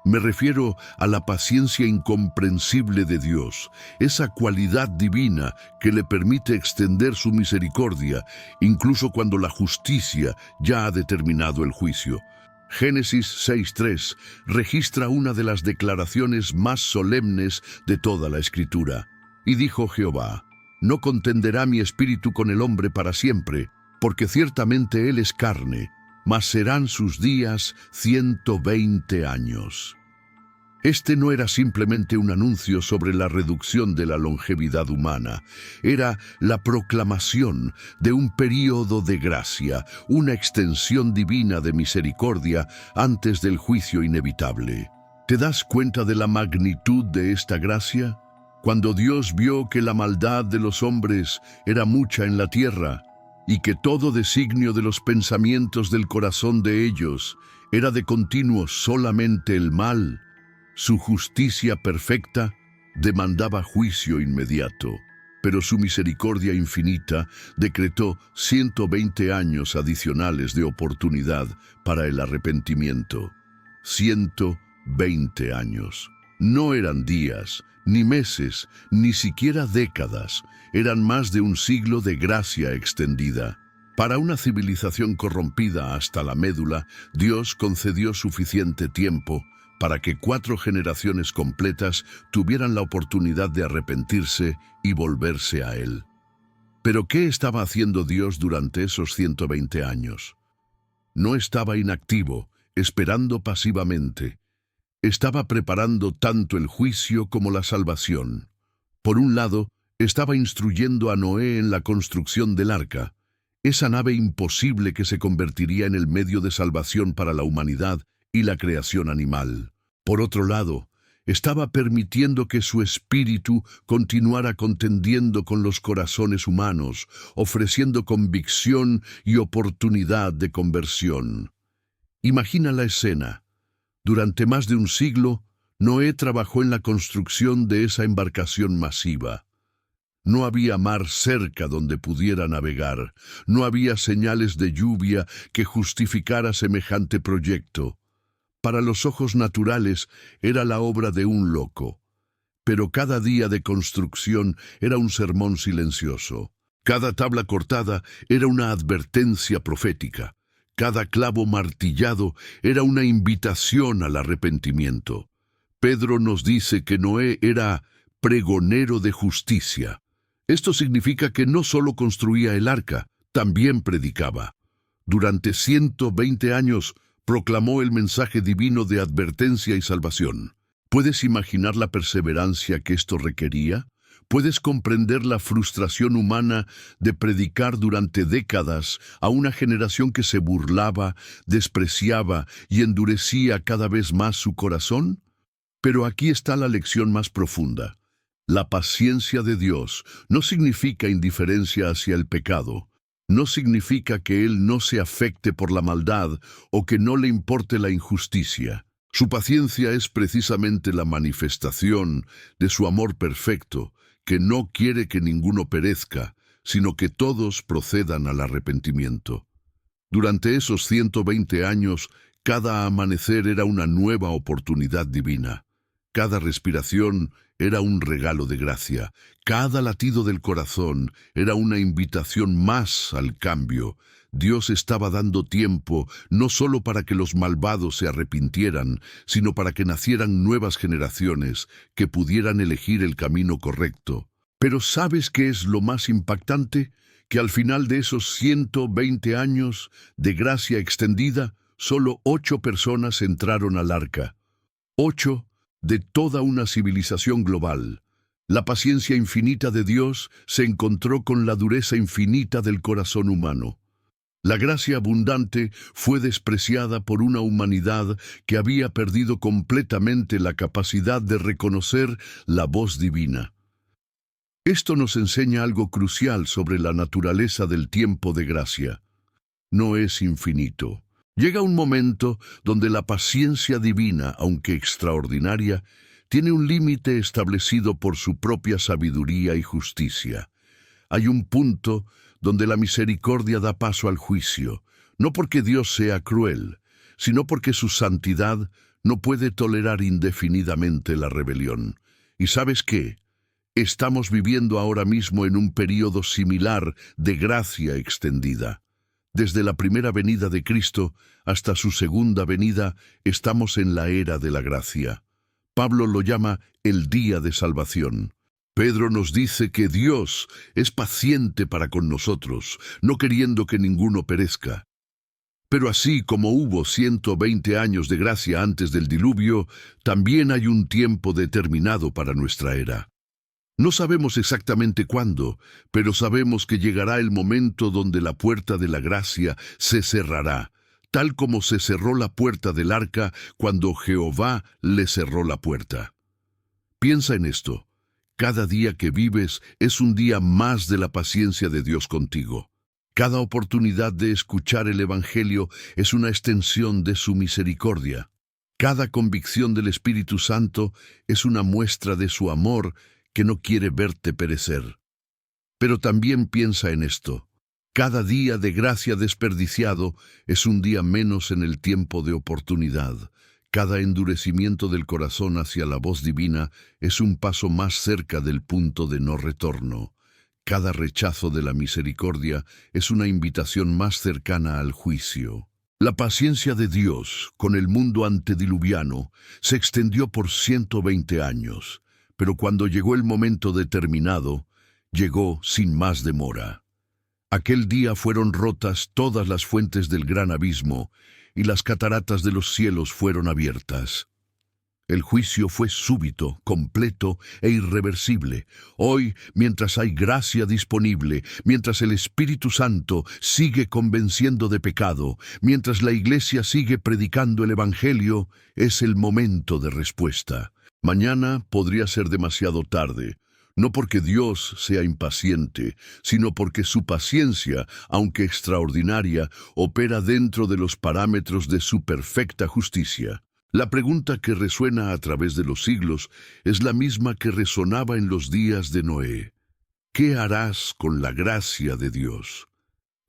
Me refiero a la paciencia incomprensible de Dios, esa cualidad divina que le permite extender su misericordia, incluso cuando la justicia ya ha determinado el juicio. Génesis 6:3 registra una de las declaraciones más solemnes de toda la Escritura. Y dijo Jehová, no contenderá mi espíritu con el hombre para siempre, porque ciertamente él es carne, mas serán sus días 120 años. Este no era simplemente un anuncio sobre la reducción de la longevidad humana, era la proclamación de un período de gracia, una extensión divina de misericordia antes del juicio inevitable. ¿Te das cuenta de la magnitud de esta gracia? Cuando Dios vio que la maldad de los hombres era mucha en la tierra, y que todo designio de los pensamientos del corazón de ellos era de continuo solamente el mal, su justicia perfecta demandaba juicio inmediato, pero su misericordia infinita decretó 120 años adicionales de oportunidad para el arrepentimiento. 120 años. No eran días, ni meses, ni siquiera décadas. Eran más de un siglo de gracia extendida. Para una civilización corrompida hasta la médula, Dios concedió suficiente tiempo para que 4 generaciones completas tuvieran la oportunidad de arrepentirse y volverse a Él. ¿Pero qué estaba haciendo Dios durante esos 120 años? No estaba inactivo, esperando pasivamente. Estaba preparando tanto el juicio como la salvación. Por un lado, estaba instruyendo a Noé en la construcción del arca, esa nave imposible que se convertiría en el medio de salvación para la humanidad y la creación animal. Por otro lado, estaba permitiendo que su espíritu continuara contendiendo con los corazones humanos, ofreciendo convicción y oportunidad de conversión. Imagina la escena. Durante más de un siglo, Noé trabajó en la construcción de esa embarcación masiva. No había mar cerca donde pudiera navegar, no había señales de lluvia que justificara semejante proyecto. Para los ojos naturales era la obra de un loco, pero cada día de construcción era un sermón silencioso. Cada tabla cortada era una advertencia profética. Cada clavo martillado era una invitación al arrepentimiento. Pedro nos dice que Noé era pregonero de justicia. Esto significa que no solo construía el arca, también predicaba. Durante 120 años proclamó el mensaje divino de advertencia y salvación. ¿Puedes imaginar la perseverancia que esto requería? ¿Puedes comprender la frustración humana de predicar durante décadas a una generación que se burlaba, despreciaba y endurecía cada vez más su corazón? Pero aquí está la lección más profunda. La paciencia de Dios no significa indiferencia hacia el pecado. No significa que Él no se afecte por la maldad o que no le importe la injusticia. Su paciencia es precisamente la manifestación de su amor perfecto, que no quiere que ninguno perezca, sino que todos procedan al arrepentimiento. Durante esos 120 años, cada amanecer era una nueva oportunidad divina. Cada respiración era un regalo de gracia. Cada latido del corazón era una invitación más al cambio. Dios estaba dando tiempo no solo para que los malvados se arrepintieran, sino para que nacieran nuevas generaciones que pudieran elegir el camino correcto. Pero ¿sabes qué es lo más impactante? Que al final de esos 120 años de gracia extendida, solo 8 personas entraron al arca. 8 de toda una civilización global. La paciencia infinita de Dios se encontró con la dureza infinita del corazón humano. La gracia abundante fue despreciada por una humanidad que había perdido completamente la capacidad de reconocer la voz divina. Esto nos enseña algo crucial sobre la naturaleza del tiempo de gracia. No es infinito. Llega un momento donde la paciencia divina, aunque extraordinaria, tiene un límite establecido por su propia sabiduría y justicia. Hay un punto donde la misericordia da paso al juicio, no porque Dios sea cruel, sino porque su santidad no puede tolerar indefinidamente la rebelión. ¿Y sabes qué? Estamos viviendo ahora mismo en un período similar de gracia extendida. Desde la primera venida de Cristo hasta su segunda venida, estamos en la era de la gracia. Pablo lo llama el día de salvación. Pedro nos dice que Dios es paciente para con nosotros, no queriendo que ninguno perezca. Pero así como hubo 120 años de gracia antes del diluvio, también hay un tiempo determinado para nuestra era. No sabemos exactamente cuándo, pero sabemos que llegará el momento donde la puerta de la gracia se cerrará, tal como se cerró la puerta del arca cuando Jehová le cerró la puerta. Piensa en esto. Cada día que vives es un día más de la paciencia de Dios contigo. Cada oportunidad de escuchar el Evangelio es una extensión de su misericordia. Cada convicción del Espíritu Santo es una muestra de su amor que no quiere verte perecer. Pero también piensa en esto. Cada día de gracia desperdiciado es un día menos en el tiempo de oportunidad. Cada endurecimiento del corazón hacia la voz divina es un paso más cerca del punto de no retorno. Cada rechazo de la misericordia es una invitación más cercana al juicio. La paciencia de Dios con el mundo antediluviano se extendió por 120 años, pero cuando llegó el momento determinado, llegó sin más demora. Aquel día fueron rotas todas las fuentes del gran abismo y las cataratas de los cielos fueron abiertas. El juicio fue súbito, completo e irreversible. Hoy, mientras hay gracia disponible, mientras el Espíritu Santo sigue convenciendo de pecado, mientras la Iglesia sigue predicando el Evangelio, es el momento de respuesta. Mañana podría ser demasiado tarde, no porque Dios sea impaciente, sino porque su paciencia, aunque extraordinaria, opera dentro de los parámetros de su perfecta justicia. La pregunta que resuena a través de los siglos es la misma que resonaba en los días de Noé. ¿Qué harás con la gracia de Dios?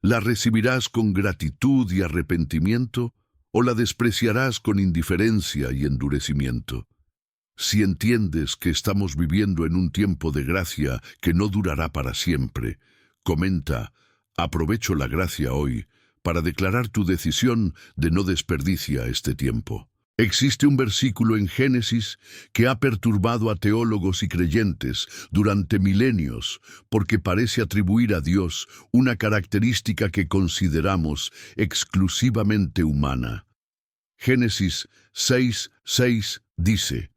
¿La recibirás con gratitud y arrepentimiento o la despreciarás con indiferencia y endurecimiento? Si entiendes que estamos viviendo en un tiempo de gracia que no durará para siempre, comenta, aprovecho la gracia hoy para declarar tu decisión de no desperdiciar este tiempo. Existe un versículo en Génesis que ha perturbado a teólogos y creyentes durante milenios porque parece atribuir a Dios una característica que consideramos exclusivamente humana. Génesis 6:6 dice: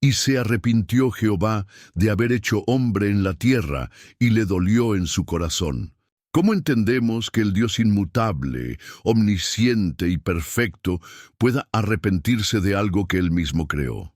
«Y se arrepintió Jehová de haber hecho hombre en la tierra, y le dolió en su corazón». ¿Cómo entendemos que el Dios inmutable, omnisciente y perfecto pueda arrepentirse de algo que Él mismo creó?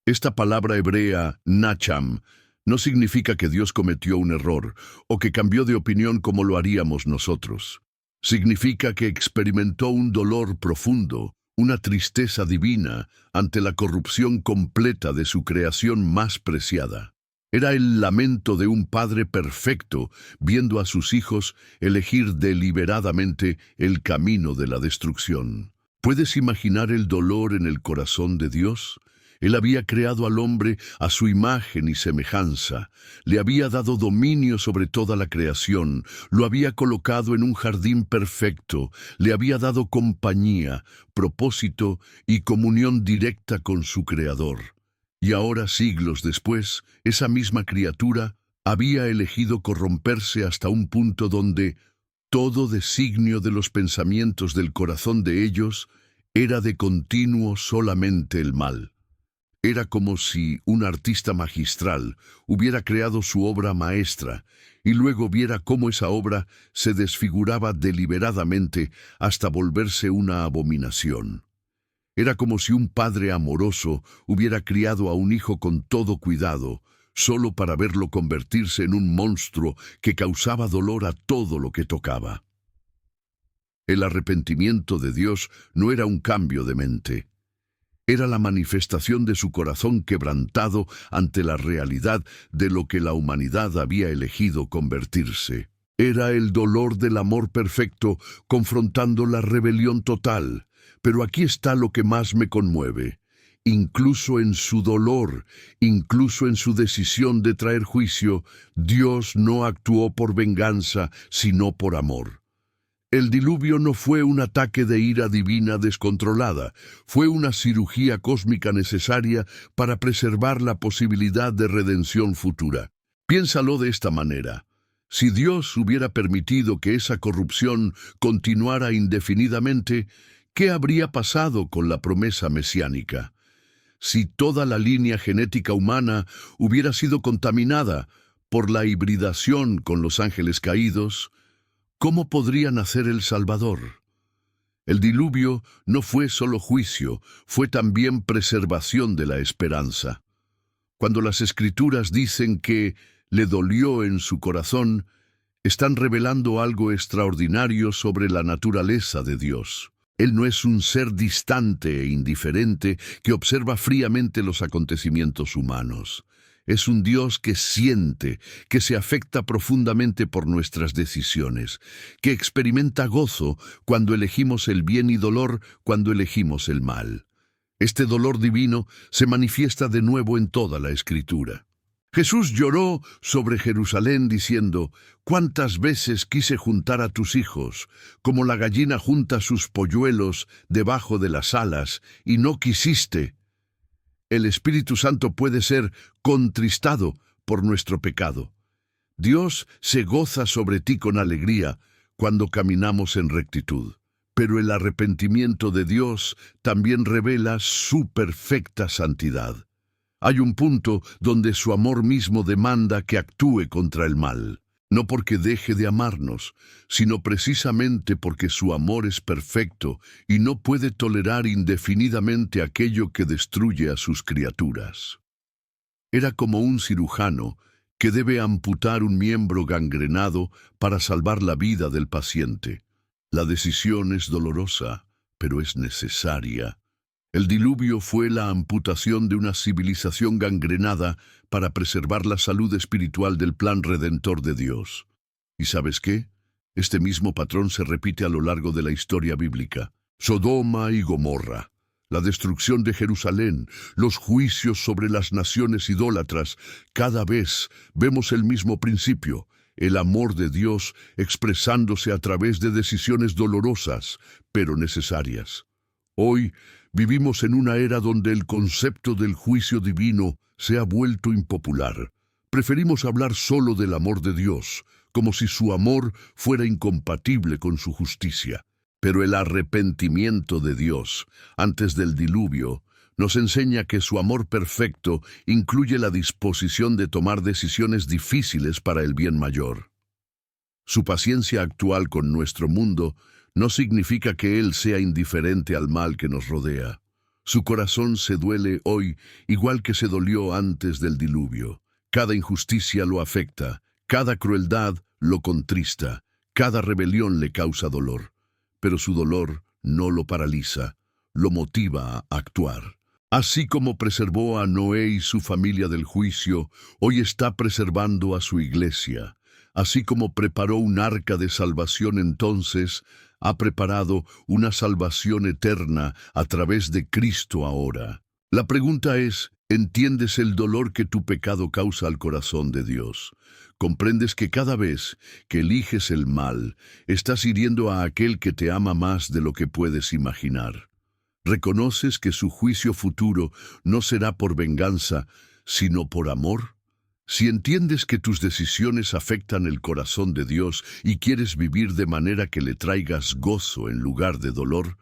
Esta palabra hebrea, nacham, no significa que Dios cometió un error o que cambió de opinión como lo haríamos nosotros. Significa que experimentó un dolor profundo, una tristeza divina ante la corrupción completa de su creación más preciada. Era el lamento de un padre perfecto viendo a sus hijos elegir deliberadamente el camino de la destrucción. ¿Puedes imaginar el dolor en el corazón de Dios? Él había creado al hombre a su imagen y semejanza, le había dado dominio sobre toda la creación, lo había colocado en un jardín perfecto, le había dado compañía, propósito y comunión directa con su Creador. Y ahora, siglos después, esa misma criatura había elegido corromperse hasta un punto donde todo designio de los pensamientos del corazón de ellos era de continuo solamente el mal. Era como si un artista magistral hubiera creado su obra maestra y luego viera cómo esa obra se desfiguraba deliberadamente hasta volverse una abominación. Era como si un padre amoroso hubiera criado a un hijo con todo cuidado, solo para verlo convertirse en un monstruo que causaba dolor a todo lo que tocaba. El arrepentimiento de Dios no era un cambio de mente. Era la manifestación de su corazón quebrantado ante la realidad de lo que la humanidad había elegido convertirse. Era el dolor del amor perfecto confrontando la rebelión total. Pero aquí está lo que más me conmueve. Incluso en su dolor, incluso en su decisión de traer juicio, Dios no actuó por venganza, sino por amor. El diluvio no fue un ataque de ira divina descontrolada, fue una cirugía cósmica necesaria para preservar la posibilidad de redención futura. Piénsalo de esta manera. Si Dios hubiera permitido que esa corrupción continuara indefinidamente, ¿qué habría pasado con la promesa mesiánica? Si toda la línea genética humana hubiera sido contaminada por la hibridación con los ángeles caídos, ¿cómo podría nacer el Salvador? El diluvio no fue solo juicio, fue también preservación de la esperanza. Cuando las Escrituras dicen que le dolió en su corazón, están revelando algo extraordinario sobre la naturaleza de Dios. Él no es un ser distante e indiferente que observa fríamente los acontecimientos humanos. Es un Dios que siente, que se afecta profundamente por nuestras decisiones, que experimenta gozo cuando elegimos el bien y dolor cuando elegimos el mal. Este dolor divino se manifiesta de nuevo en toda la Escritura. Jesús lloró sobre Jerusalén diciendo: «¿Cuántas veces quise juntar a tus hijos, como la gallina junta sus polluelos debajo de las alas, y no quisiste?» El Espíritu Santo puede ser contristado por nuestro pecado. Dios se goza sobre ti con alegría cuando caminamos en rectitud. Pero el arrepentimiento de Dios también revela su perfecta santidad. Hay un punto donde su amor mismo demanda que actúe contra el mal, no porque deje de amarnos, sino precisamente porque su amor es perfecto y no puede tolerar indefinidamente aquello que destruye a sus criaturas. Era como un cirujano que debe amputar un miembro gangrenado para salvar la vida del paciente. La decisión es dolorosa, pero es necesaria. El diluvio fue la amputación de una civilización gangrenada para preservar la salud espiritual del plan redentor de Dios. ¿Y sabes qué? Este mismo patrón se repite a lo largo de la historia bíblica. Sodoma y Gomorra, la destrucción de Jerusalén, los juicios sobre las naciones idólatras. Cada vez vemos el mismo principio: el amor de Dios expresándose a través de decisiones dolorosas, pero necesarias. Hoy vivimos en una era donde el concepto del juicio divino se ha vuelto impopular. Preferimos hablar solo del amor de Dios, como si su amor fuera incompatible con su justicia. Pero el arrepentimiento de Dios, antes del diluvio, nos enseña que su amor perfecto incluye la disposición de tomar decisiones difíciles para el bien mayor. Su paciencia actual con nuestro mundo no significa que Él sea indiferente al mal que nos rodea. Su corazón se duele hoy igual que se dolió antes del diluvio. Cada injusticia lo afecta, cada crueldad lo contrista, cada rebelión le causa dolor. Pero su dolor no lo paraliza, lo motiva a actuar. Así como preservó a Noé y su familia del juicio, hoy está preservando a su iglesia. Así como preparó un arca de salvación entonces, ha preparado una salvación eterna a través de Cristo ahora. La pregunta es: ¿entiendes el dolor que tu pecado causa al corazón de Dios? ¿Comprendes que cada vez que eliges el mal, estás hiriendo a aquel que te ama más de lo que puedes imaginar? ¿Reconoces que su juicio futuro no será por venganza, sino por amor? Si entiendes que tus decisiones afectan el corazón de Dios y quieres vivir de manera que le traigas gozo en lugar de dolor,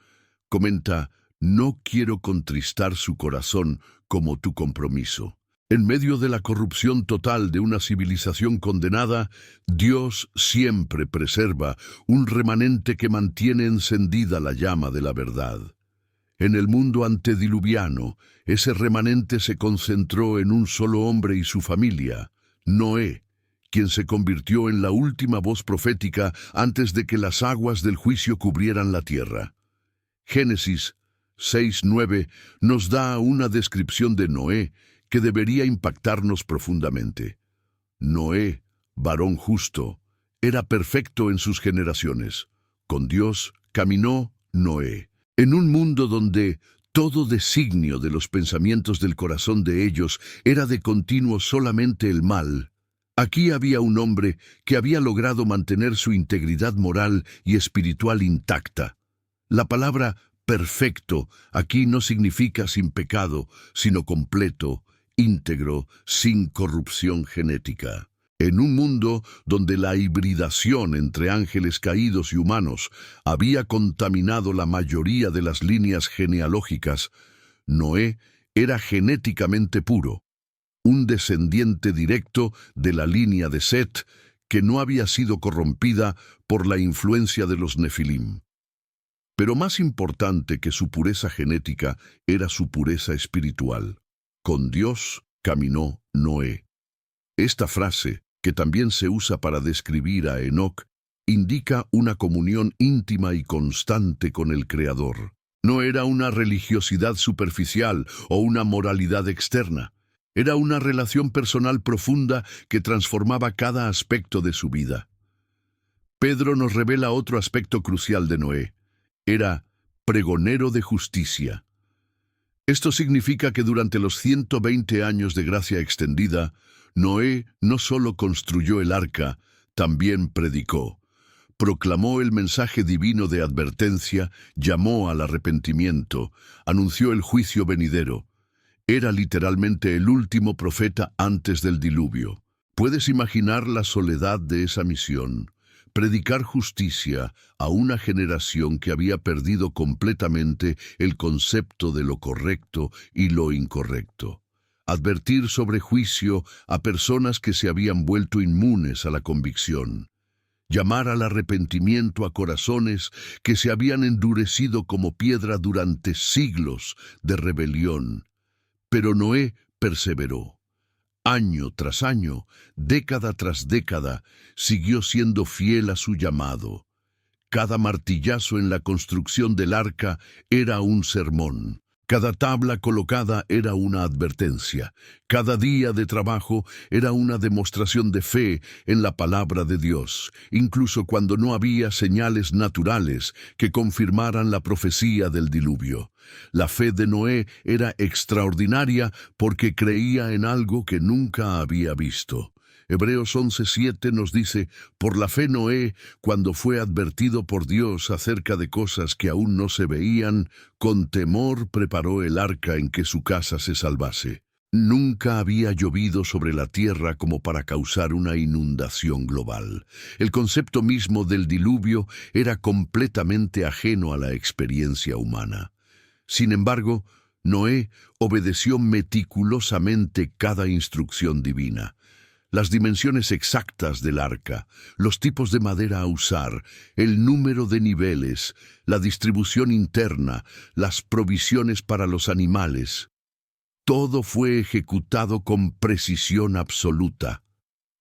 comenta: «No quiero contristar su corazón como tu compromiso». En medio de la corrupción total de una civilización condenada, Dios siempre preserva un remanente que mantiene encendida la llama de la verdad. En el mundo antediluviano, ese remanente se concentró en un solo hombre y su familia, Noé, quien se convirtió en la última voz profética antes de que las aguas del juicio cubrieran la tierra. Génesis 6:9 nos da una descripción de Noé que debería impactarnos profundamente. Noé, varón justo, era perfecto en sus generaciones. Con Dios caminó Noé. En un mundo donde todo designio de los pensamientos del corazón de ellos era de continuo solamente el mal, aquí había un hombre que había logrado mantener su integridad moral y espiritual intacta. La palabra perfecto aquí no significa sin pecado, sino completo, íntegro, sin corrupción genética. En un mundo donde la hibridación entre ángeles caídos y humanos había contaminado la mayoría de las líneas genealógicas, Noé era genéticamente puro, un descendiente directo de la línea de Set que no había sido corrompida por la influencia de los Nefilim. Pero más importante que su pureza genética era su pureza espiritual. Con Dios caminó Noé. Esta frase, que también se usa para describir a Enoc, indica una comunión íntima y constante con el Creador. No era una religiosidad superficial o una moralidad externa. Era una relación personal profunda que transformaba cada aspecto de su vida. Pedro nos revela otro aspecto crucial de Noé. Era pregonero de justicia. Esto significa que durante los 120 años de gracia extendida, Noé no solo construyó el arca, también predicó. Proclamó el mensaje divino de advertencia, llamó al arrepentimiento, anunció el juicio venidero. Era literalmente el último profeta antes del diluvio. ¿Puedes imaginar la soledad de esa misión? Predicar justicia a una generación que había perdido completamente el concepto de lo correcto y lo incorrecto. Advertir sobre juicio a personas que se habían vuelto inmunes a la convicción. Llamar al arrepentimiento a corazones que se habían endurecido como piedra durante siglos de rebelión. Pero Noé perseveró. Año tras año, década tras década, siguió siendo fiel a su llamado. Cada martillazo en la construcción del arca era un sermón. Cada tabla colocada era una advertencia. Cada día de trabajo era una demostración de fe en la palabra de Dios, incluso cuando no había señales naturales que confirmaran la profecía del diluvio. La fe de Noé era extraordinaria porque creía en algo que nunca había visto. Hebreos 11:7 nos dice, por la fe Noé, cuando fue advertido por Dios acerca de cosas que aún no se veían, con temor preparó el arca en que su casa se salvase. Nunca había llovido sobre la tierra como para causar una inundación global. El concepto mismo del diluvio era completamente ajeno a la experiencia humana. Sin embargo, Noé obedeció meticulosamente cada instrucción divina. Las dimensiones exactas del arca, los tipos de madera a usar, el número de niveles, la distribución interna, las provisiones para los animales. Todo fue ejecutado con precisión absoluta.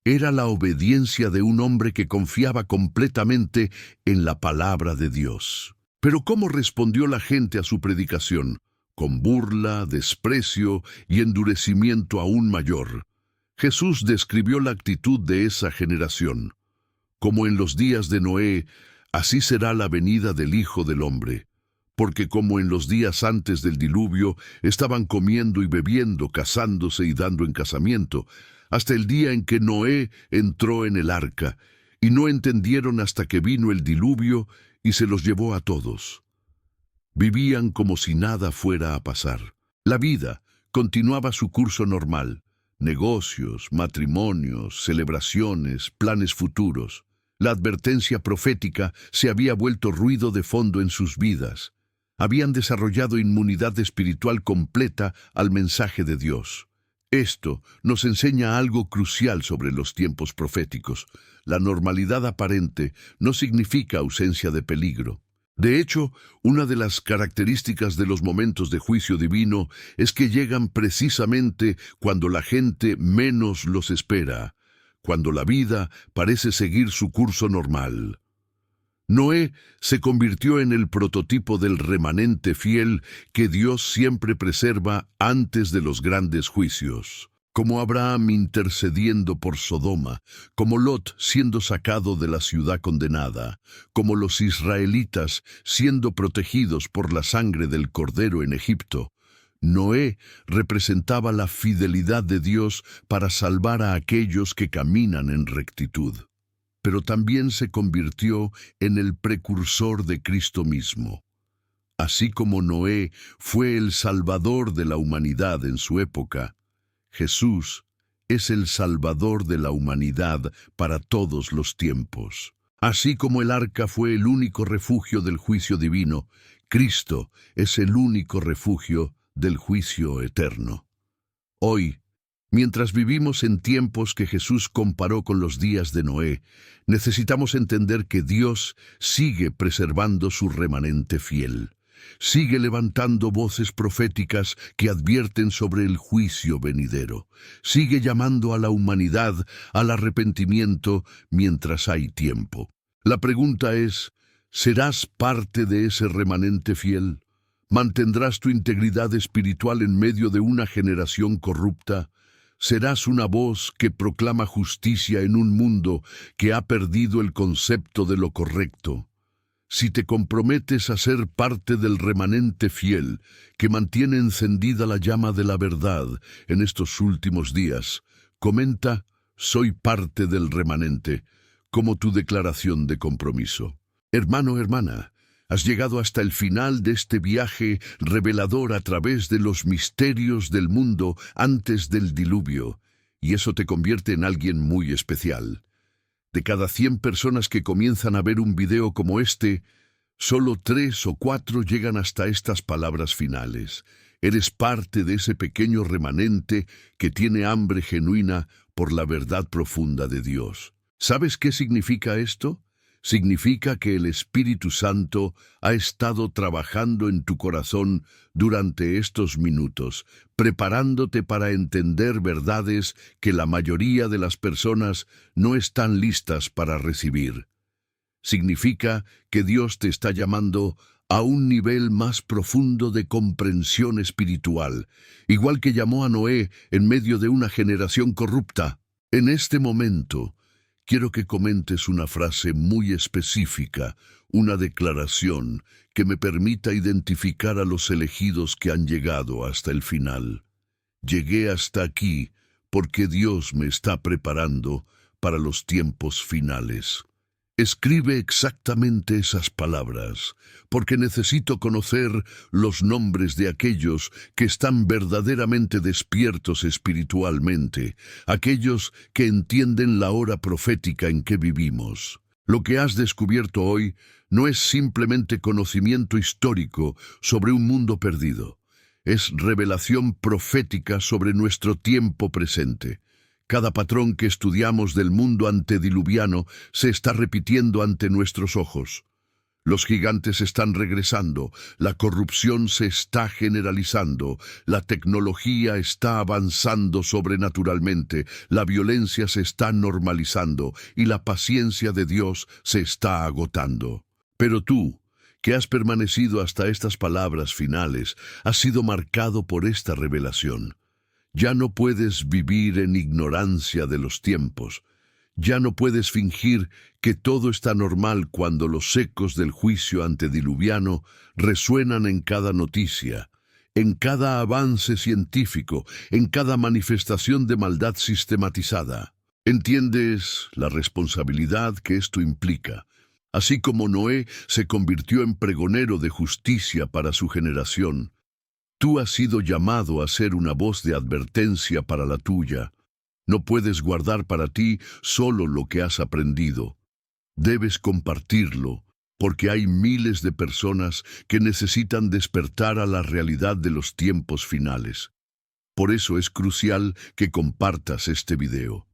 Era la obediencia de un hombre que confiaba completamente en la palabra de Dios. Pero ¿cómo respondió la gente a su predicación? Con burla, desprecio y endurecimiento aún mayor. Jesús describió la actitud de esa generación. Como en los días de Noé, así será la venida del Hijo del Hombre. Porque como en los días antes del diluvio, estaban comiendo y bebiendo, casándose y dando en casamiento, hasta el día en que Noé entró en el arca, y no entendieron hasta que vino el diluvio y se los llevó a todos. Vivían como si nada fuera a pasar. La vida continuaba su curso normal. Negocios, matrimonios, celebraciones, planes futuros. La advertencia profética se había vuelto ruido de fondo en sus vidas. Habían desarrollado inmunidad espiritual completa al mensaje de Dios. Esto nos enseña algo crucial sobre los tiempos proféticos. La normalidad aparente no significa ausencia de peligro. De hecho, una de las características de los momentos de juicio divino es que llegan precisamente cuando la gente menos los espera, cuando la vida parece seguir su curso normal. Noé se convirtió en el prototipo del remanente fiel que Dios siempre preserva antes de los grandes juicios. Como Abraham intercediendo por Sodoma, como Lot siendo sacado de la ciudad condenada, como los israelitas siendo protegidos por la sangre del Cordero en Egipto, Noé representaba la fidelidad de Dios para salvar a aquellos que caminan en rectitud. Pero también se convirtió en el precursor de Cristo mismo. Así como Noé fue el salvador de la humanidad en su época, Jesús es el Salvador de la humanidad para todos los tiempos. Así como el arca fue el único refugio del juicio divino, Cristo es el único refugio del juicio eterno. Hoy, mientras vivimos en tiempos que Jesús comparó con los días de Noé, necesitamos entender que Dios sigue preservando su remanente fiel. Sigue levantando voces proféticas que advierten sobre el juicio venidero. Sigue llamando a la humanidad al arrepentimiento mientras hay tiempo. La pregunta es, ¿serás parte de ese remanente fiel? ¿Mantendrás tu integridad espiritual en medio de una generación corrupta? ¿Serás una voz que proclama justicia en un mundo que ha perdido el concepto de lo correcto? si te comprometes a ser parte del remanente fiel que mantiene encendida la llama de la verdad en estos últimos días, comenta «Soy parte del remanente» como tu declaración de compromiso. Hermano, hermana, has llegado hasta el final de este viaje revelador a través de los misterios del mundo antes del diluvio, y eso te convierte en alguien muy especial. De cada 100 personas que comienzan a ver un video como este, solo 3 o 4 llegan hasta estas palabras finales. Eres parte de ese pequeño remanente que tiene hambre genuina por la verdad profunda de Dios. ¿Sabes qué significa esto? Significa que el Espíritu Santo ha estado trabajando en tu corazón durante estos minutos, preparándote para entender verdades que la mayoría de las personas no están listas para recibir. Significa que Dios te está llamando a un nivel más profundo de comprensión espiritual, igual que llamó a Noé en medio de una generación corrupta. En este momento, quiero que comentes una frase muy específica, una declaración que me permita identificar a los elegidos que han llegado hasta el final. Llegué hasta aquí porque Dios me está preparando para los tiempos finales. Escribe exactamente esas palabras, porque necesito conocer los nombres de aquellos que están verdaderamente despiertos espiritualmente, aquellos que entienden la hora profética en que vivimos. Lo que has descubierto hoy no es simplemente conocimiento histórico sobre un mundo perdido, es revelación profética sobre nuestro tiempo presente. Cada patrón que estudiamos del mundo antediluviano se está repitiendo ante nuestros ojos. Los gigantes están regresando, la corrupción se está generalizando, la tecnología está avanzando sobrenaturalmente, la violencia se está normalizando y la paciencia de Dios se está agotando. Pero tú, que has permanecido hasta estas palabras finales, has sido marcado por esta revelación. Ya no puedes vivir en ignorancia de los tiempos. Ya no puedes fingir que todo está normal cuando los ecos del juicio antediluviano resuenan en cada noticia, en cada avance científico, en cada manifestación de maldad sistematizada. ¿Entiendes la responsabilidad que esto implica? Así como Noé se convirtió en pregonero de justicia para su generación, tú has sido llamado a ser una voz de advertencia para la tuya. No puedes guardar para ti solo lo que has aprendido. Debes compartirlo, porque hay miles de personas que necesitan despertar a la realidad de los tiempos finales. Por eso es crucial que compartas este video.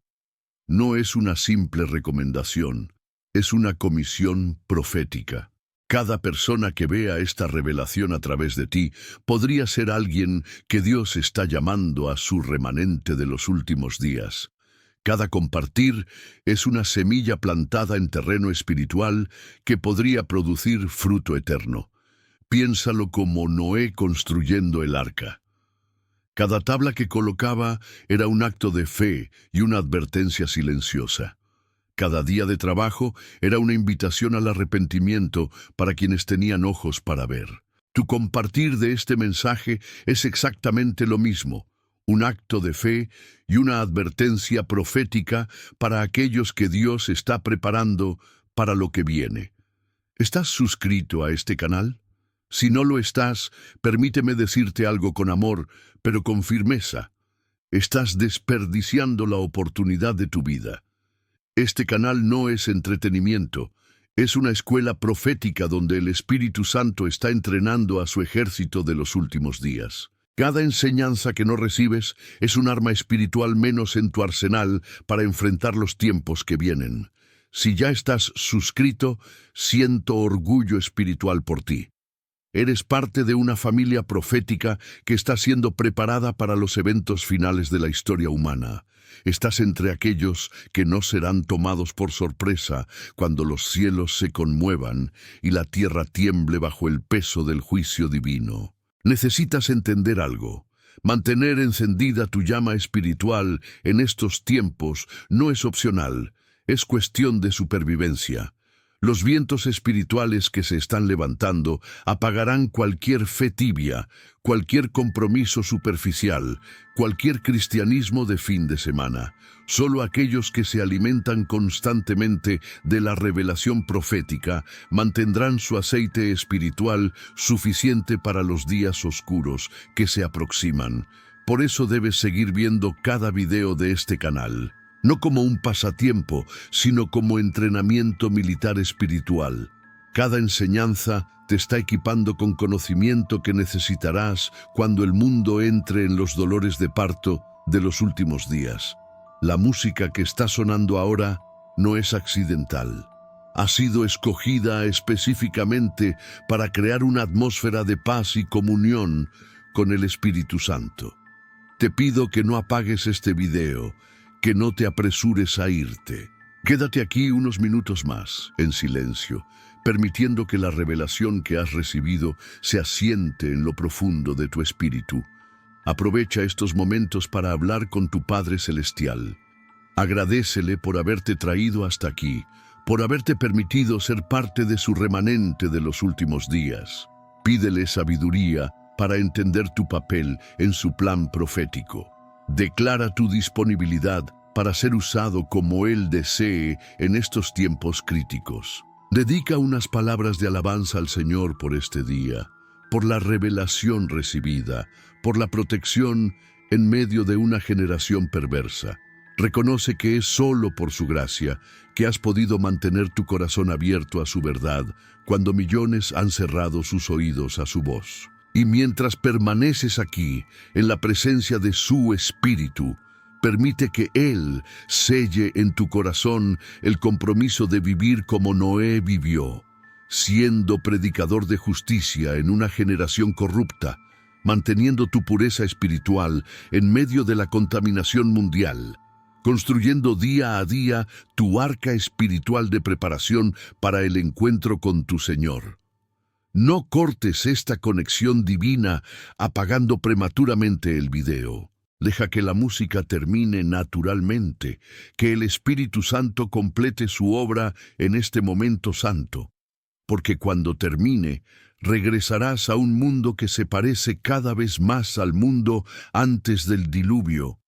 No es una simple recomendación, es una comisión profética. Cada persona que vea esta revelación a través de ti podría ser alguien que Dios está llamando a su remanente de los últimos días. Cada compartir es una semilla plantada en terreno espiritual que podría producir fruto eterno. Piénsalo como Noé construyendo el arca. Cada tabla que colocaba era un acto de fe y una advertencia silenciosa. Cada día de trabajo era una invitación al arrepentimiento para quienes tenían ojos para ver. Tu compartir de este mensaje es exactamente lo mismo, un acto de fe y una advertencia profética para aquellos que Dios está preparando para lo que viene. ¿Estás suscrito a este canal? Si no lo estás, permíteme decirte algo con amor, pero con firmeza. Estás desperdiciando la oportunidad de tu vida. Este canal no es entretenimiento, es una escuela profética donde el Espíritu Santo está entrenando a su ejército de los últimos días. Cada enseñanza que no recibes es un arma espiritual menos en tu arsenal para enfrentar los tiempos que vienen. Si ya estás suscrito, siento orgullo espiritual por ti. Eres parte de una familia profética que está siendo preparada para los eventos finales de la historia humana. Estás entre aquellos que no serán tomados por sorpresa cuando los cielos se conmuevan y la tierra tiemble bajo el peso del juicio divino. Necesitas entender algo. Mantener encendida tu llama espiritual en estos tiempos no es opcional, es cuestión de supervivencia. Los vientos espirituales que se están levantando apagarán cualquier fe tibia, cualquier compromiso superficial, cualquier cristianismo de fin de semana. Solo aquellos que se alimentan constantemente de la revelación profética mantendrán su aceite espiritual suficiente para los días oscuros que se aproximan. Por eso debes seguir viendo cada video de este canal. No como un pasatiempo, sino como entrenamiento militar espiritual. Cada enseñanza te está equipando con conocimiento que necesitarás cuando el mundo entre en los dolores de parto de los últimos días. La música que está sonando ahora no es accidental. Ha sido escogida específicamente para crear una atmósfera de paz y comunión con el Espíritu Santo. Te pido que no apagues este video, que no te apresures a irte. Quédate aquí unos minutos más, en silencio, permitiendo que la revelación que has recibido se asiente en lo profundo de tu espíritu. Aprovecha estos momentos para hablar con tu Padre Celestial. Agradécele por haberte traído hasta aquí, por haberte permitido ser parte de su remanente de los últimos días. Pídele sabiduría para entender tu papel en su plan profético. Declara tu disponibilidad para ser usado como Él desee en estos tiempos críticos. Dedica unas palabras de alabanza al Señor por este día, por la revelación recibida, por la protección en medio de una generación perversa. Reconoce que es solo por su gracia que has podido mantener tu corazón abierto a su verdad cuando millones han cerrado sus oídos a su voz. Y mientras permaneces aquí, en la presencia de su Espíritu, permite que Él selle en tu corazón el compromiso de vivir como Noé vivió, siendo predicador de justicia en una generación corrupta, manteniendo tu pureza espiritual en medio de la contaminación mundial, construyendo día a día tu arca espiritual de preparación para el encuentro con tu Señor. No cortes esta conexión divina apagando prematuramente el video. Deja que la música termine naturalmente, que el Espíritu Santo complete su obra en este momento santo. Porque cuando termine, regresarás a un mundo que se parece cada vez más al mundo antes del diluvio,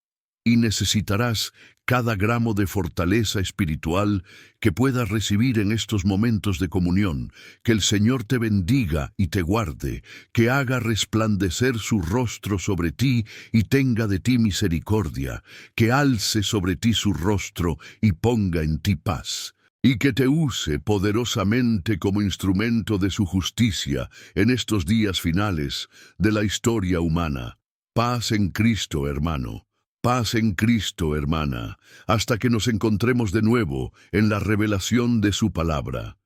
y necesitarás cada gramo de fortaleza espiritual que puedas recibir en estos momentos de comunión. Que el Señor te bendiga y te guarde, que haga resplandecer su rostro sobre ti y tenga de ti misericordia, que alce sobre ti su rostro y ponga en ti paz, y que te use poderosamente como instrumento de su justicia en estos días finales de la historia humana. Paz en Cristo, hermano. Paz en Cristo, hermana, hasta que nos encontremos de nuevo en la revelación de su palabra.